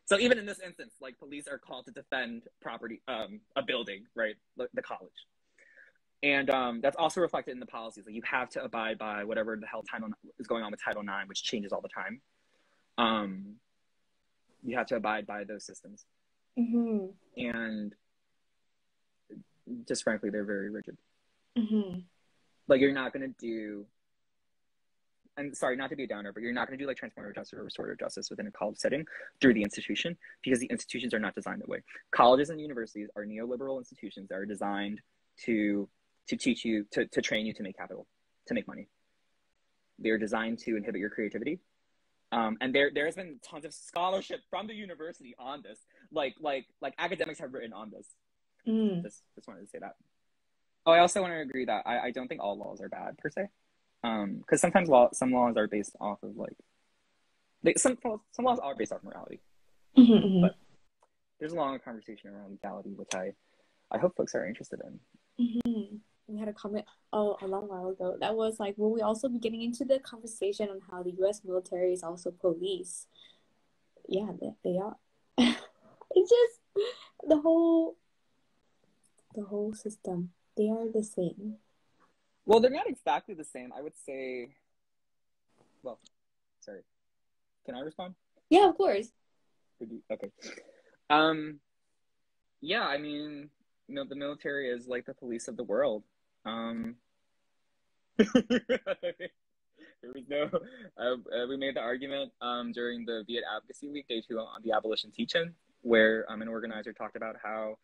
so even in this instance, like police are called to defend property, a building, right? The college. And that's also reflected in the policies. Like you have to abide by whatever the hell Title is going on with Title IX, which changes all the time. You have to abide by those systems. And just frankly, they're very rigid. Like you're not going to do, and sorry, not to be a downer, but you're not going to do like transformative justice or restorative justice within a college setting through the institution, because the institutions are not designed that way. Colleges and universities are neoliberal institutions that are designed to teach you, to train you to make capital, to make money. They're designed to inhibit your creativity. And there has been tons of scholarship from the university on this. Like academics have written on this. Just wanted to say that. Oh, I also want to agree that I don't think all laws are bad per se. Because sometimes some laws are based off of like, some laws are based off morality. But there's a long conversation around legality, which I hope folks are interested in. We had a comment a long while ago that was like, will we also be getting into the conversation on how the U.S. military is also police? Yeah, they are. It's just the whole system. They are the same. Well, they're not exactly the same. I would say. Well, sorry. Can I respond? Yeah, of course. Okay. Yeah, I mean, you know, the military is like the police of the world. They're There was no, we made the argument during the Viet Advocacy Week, day 2 on the abolition teach-in, where an organizer talked about how,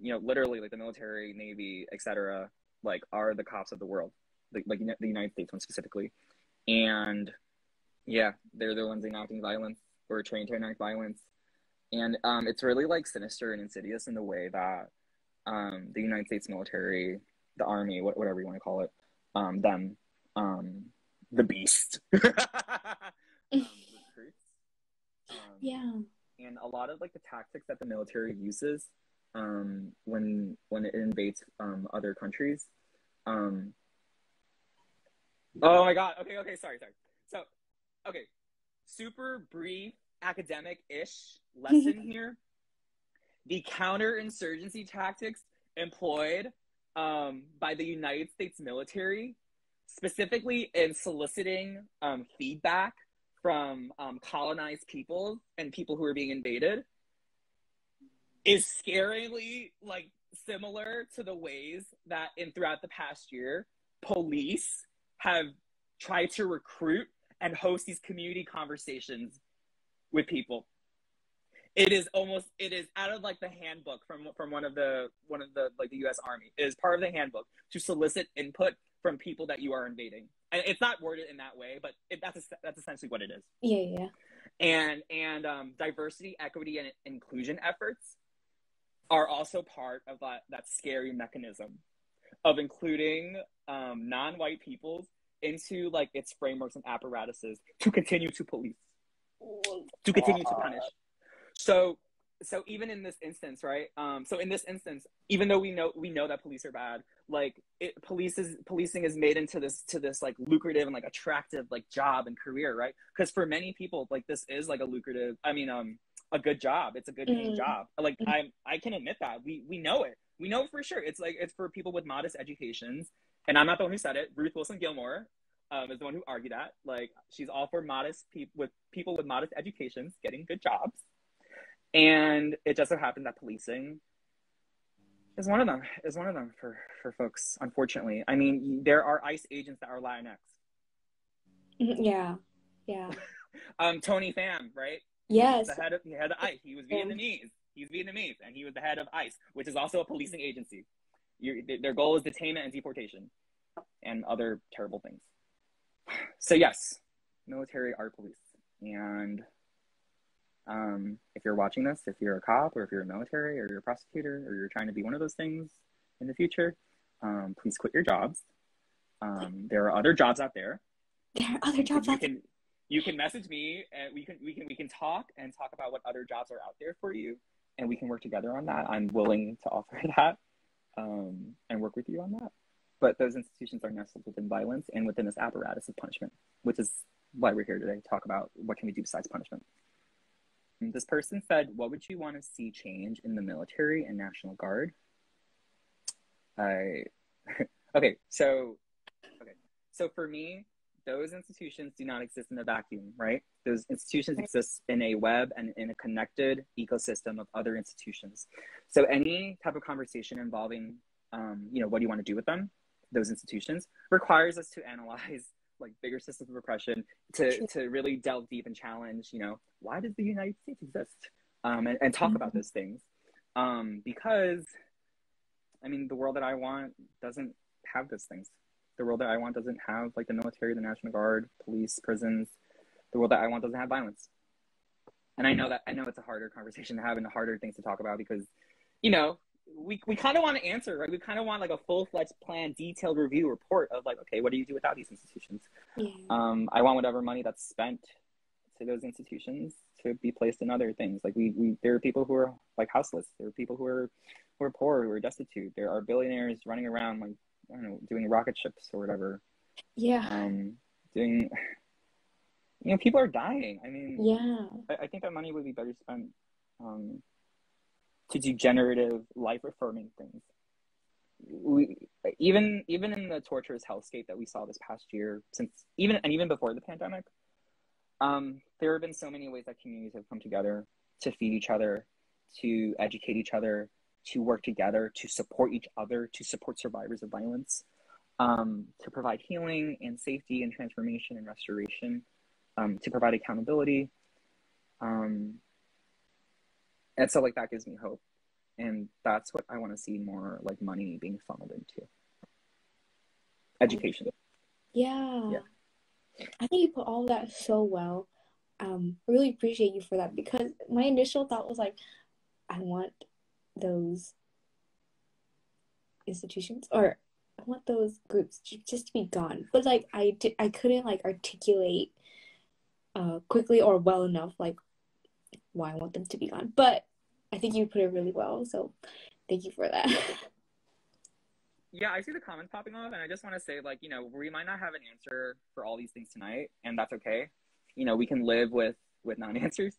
literally like the military, Navy, etc., like are the cops of the world, like the United States one specifically. And yeah, they're the ones enacting violence or trained to enact violence. And it's really like sinister and insidious in the way that the United States military, the army, whatever you want to call it, the beast, recruits. Yeah. And a lot of like the tactics that the military uses when it invades other countries. Oh my God. Okay. Sorry. So, okay. Super brief academic-ish lesson here. The counterinsurgency tactics employed by the United States military, specifically in soliciting feedback from colonized peoples and people who are being invaded, is scarily like similar to the ways that throughout the past year, police have tried to recruit and host these community conversations with people. It is out of like the handbook from one of the like the U.S. Army. It is part of the handbook to solicit input from people that you are invading. And it's not worded in that way, but that's essentially what it is. Yeah. And diversity, equity, and inclusion efforts are also part of that scary mechanism of including non-white peoples into like its frameworks and apparatuses to continue to police, to continue to punish. So even in this instance, right? So in this instance, even though we know that police are bad, like policing is made into this like lucrative and like attractive like job and career, right? Because for many people, like this is like a lucrative, a good job. It's a good paying job. Like I can admit that we know it. We know for sure. It's like it's for people with modest educations, and I'm not the one who said it. Ruth Wilson Gilmore is the one who argued that. Like she's all for people with modest educations getting good jobs. And it just so happened that policing is one of them. For folks, unfortunately. I mean, there are ICE agents that are Latinx. Yeah. Tony Pham, right? Yes. The head of ICE. He was Vietnamese. He's Vietnamese, and he was the head of ICE, which is also a policing agency. Their goal is detainment and deportation, and other terrible things. So yes, military are police, and if you're watching this, if you're a cop or if you're a military or you're a prosecutor or you're trying to be one of those things in the future, please quit your jobs. There are other jobs out there. You can message me and we can talk about what other jobs are out there for you, and we can work together on that. I'm willing to offer that and work with you on that. But those institutions are nestled within violence and within this apparatus of punishment, which is why we're here today to talk about what can we do besides punishment. This person said, what would you want to see change in the military and National Guard? So for me, those institutions do not exist in a vacuum, right? Those institutions exist in a web and in a connected ecosystem of other institutions. So any type of conversation involving, what do you want to do with them, those institutions, requires us to analyze like bigger systems of oppression, to really delve deep and challenge, why does the United States exist? And talk about those things. Because, the world that I want doesn't have those things. The world that I want doesn't have like the military, the National Guard, police, prisons. The world that I want doesn't have violence. And I know it's a harder conversation to have and harder things to talk about because, we kind of want to answer, right? We kind of want like a full-fledged plan, detailed review report of like, okay, what do you do without these institutions? Yeah. I want whatever money that's spent to those institutions to be placed in other things. Like there are people who are like houseless. There are people who are poor, who are destitute. There are billionaires running around like, I don't know, doing rocket ships or whatever. Yeah. People are dying. Yeah. I think that money would be better spent to do generative, life-affirming things. Even in the torturous hellscape that we saw this past year, even before the pandemic, there have been so many ways that communities have come together to feed each other, to educate each other, to work together, to support each other, to support survivors of violence. to provide healing and safety and transformation and restoration, to provide accountability. And so like that gives me hope. And that's what I want to see more like money being funneled into. Education. Yeah. I think you put all that so well. Really appreciate you for that, because my initial thought was like, I want those institutions, or I want those groups just to be gone. But like I couldn't like articulate quickly or well enough like why I want them to be gone. But I think you put it really well, so thank you for that. Yeah, I see the comments popping off, and I just want to say, like, you know, we might not have an answer for all these things tonight, and that's okay. You know, we can live with non-answers,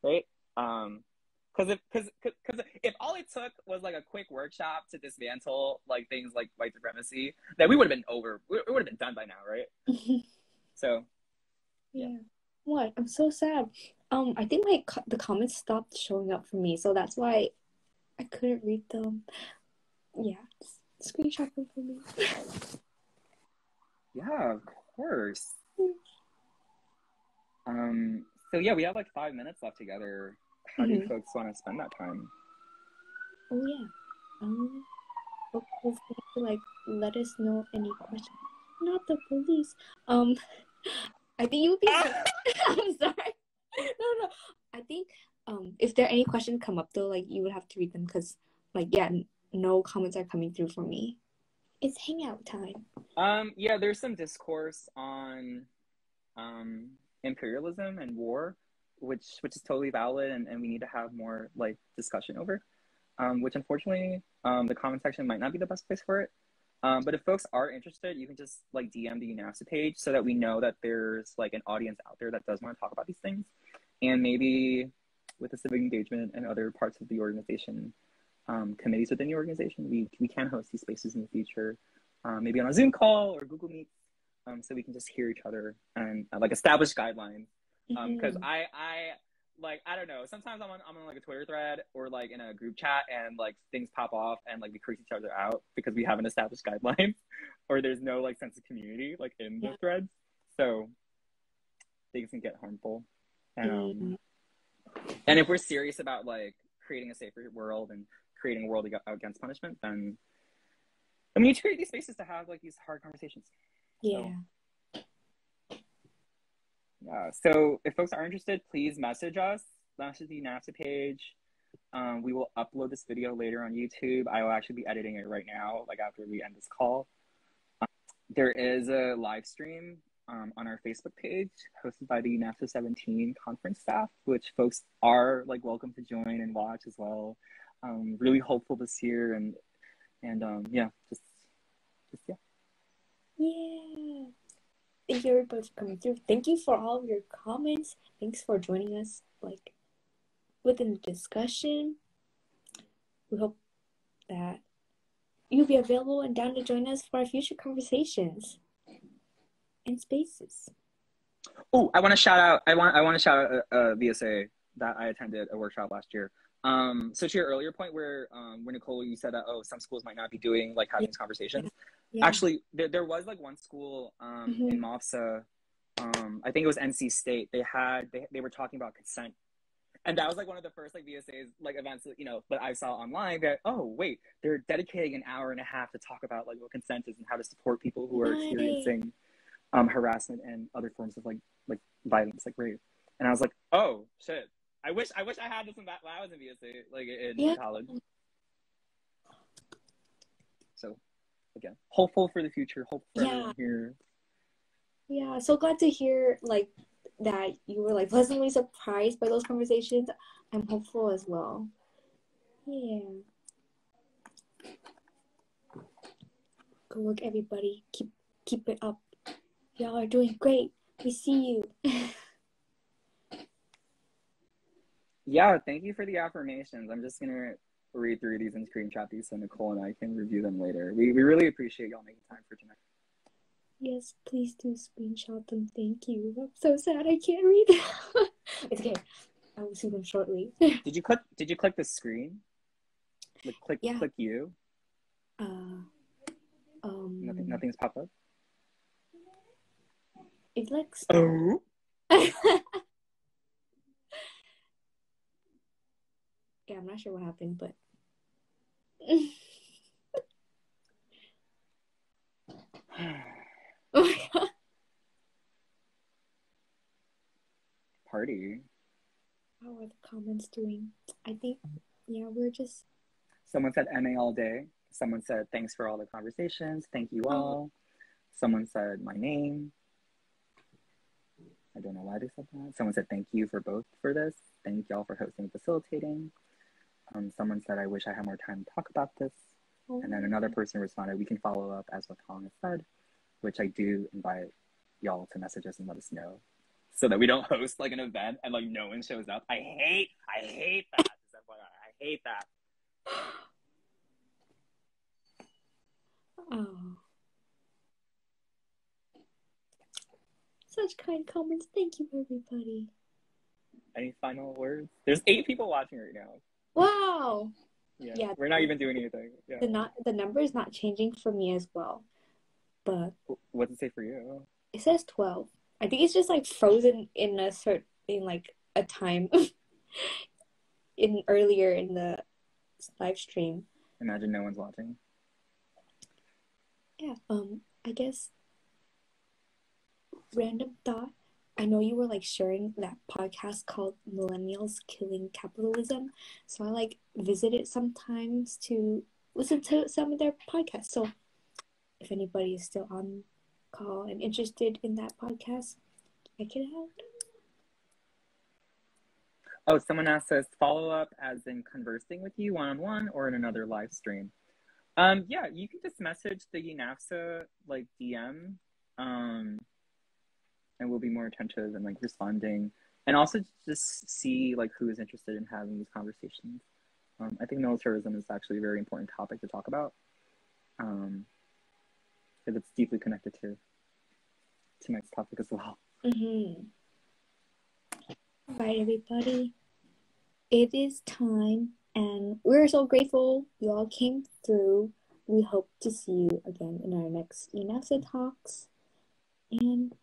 right? Because if all it took was like a quick workshop to dismantle like things like white supremacy, then we would have been over. We would have been done by now, right? So, yeah. What? I'm so sad. I think the comments stopped showing up for me, so that's why I couldn't read them. Yeah, screenshot them for me. Yeah, of course. So yeah, we have like 5 minutes left together. How do folks want to spend that time? Oh yeah. Hopefully, like, let us know any questions. Not the police. I think you would be. I'm sorry. No. I think if there are any questions come up though, like you would have to read them, because like no comments are coming through for me. It's hangout time. Yeah, there's some discourse on imperialism and war, which is totally valid, and we need to have more like discussion over. Which unfortunately, the comment section might not be the best place for it. But if folks are interested, you can just like DM the UNAVSA page so that we know that there's like an audience out there that does want to talk about these things. And maybe with the civic engagement and other parts of the organization, committees within the organization, we can host these spaces in the future, maybe on a Zoom call or Google Meet, so we can just hear each other and like establish guidelines. Because I don't know, sometimes I'm on like a Twitter thread or like in a group chat, and like things pop off and like we curse each other out because we haven't established guidelines or there's no like sense of community like in the threads, so things can get harmful. And if we're serious about like creating a safer world and creating a world against punishment, then we need to create these spaces to have like these hard conversations. So if folks are interested, please message us, message the UNAVSA page. We will upload this video later on YouTube. I will actually be editing it right now, like after we end this call. There is a live stream on our Facebook page hosted by the UNAVSA 17 conference staff, which folks are like welcome to join and watch as well. Really hopeful this year, and yeah. Thank you everybody for coming through. Thank you for all of your comments. Thanks for joining us like within the discussion. We hope that you'll be available and down to join us for our future conversations and spaces. Oh, I want to shout out. I want to shout out a VSA that I attended a workshop last year. So to your earlier point where Nicole, you said that some schools might not be doing like having these conversations. Actually, there was like one school in UNAVSA, I think it was NC State. They were talking about consent, and that was like one of the first like VSAs like events that I saw online. That wait, they're dedicating an hour and a half to talk about like what consent is and how to support people who are experiencing harassment and other forms of like violence, like rape. And I was like, oh shit. I wish I had this when I was in VSA, like in college. So, again, hopeful for the future. Hopeful for everyone here. Yeah, so glad to hear like that you were like pleasantly surprised by those conversations. I'm hopeful as well. Yeah. Good work, everybody. Keep it up. Y'all are doing great. We see you. Yeah, thank you for the affirmations. I'm just gonna read through these and screenshot these so Nicole and I can review them later. We really appreciate y'all making time for tonight. Yes, please do screenshot them. Thank you. I'm so sad I can't read them. It's okay. I will see them shortly. Did you click the screen? Like click you? Nothing's popped up? It like Oh. Yeah, I'm not sure what happened, but oh my god. Party. How are the comments doing? I think, yeah, we're just... Someone said MA all day. Someone said, thanks for all the conversations. Thank you all. Someone said my name. I don't know why they said that. Someone said, thank you for both for this. Thank y'all for hosting and facilitating. Someone said, I wish I had more time to talk about this. And then another person responded, we can follow up as what Pong has said, which I do invite y'all to message us and let us know so that we don't host like an event and like no one shows up. I hate that. I hate that. Oh. Such kind comments. Thank you, everybody. Any final words? There's 8 people watching right now. Wow. Yeah. We're not even doing anything. Yeah. The number is not changing for me as well. But what does it say for you? It says 12. I think it's just like frozen in a time earlier in the live stream. Imagine no one's watching. Yeah. I guess random thought. I know you were like sharing that podcast called Millennials Killing Capitalism. So I like visit it sometimes to listen to some of their podcasts. So if anybody is still on call and interested in that podcast, check it out. Oh, someone asked us follow up as in conversing with you one-on-one or in another live stream. Yeah, you can just message the UNAVSA like DM. And we'll be more attentive and like responding, and also just see like who is interested in having these conversations. I think militarism is actually a very important topic to talk about, because it's deeply connected to tonight's topic as well. Right, everybody. It is time, and we're so grateful you all came through. We hope to see you again in our next UNAVSA talks. And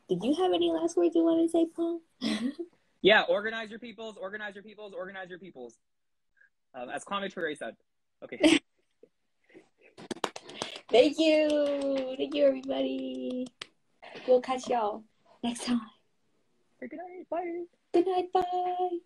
did you have any last words you want to say, Pong? Yeah, organize your peoples, organize your peoples, organize your peoples. As Kwame Ture said. Okay. Thank you. Thank you, everybody. We'll catch y'all next time. Good night. Bye. Good night. Bye.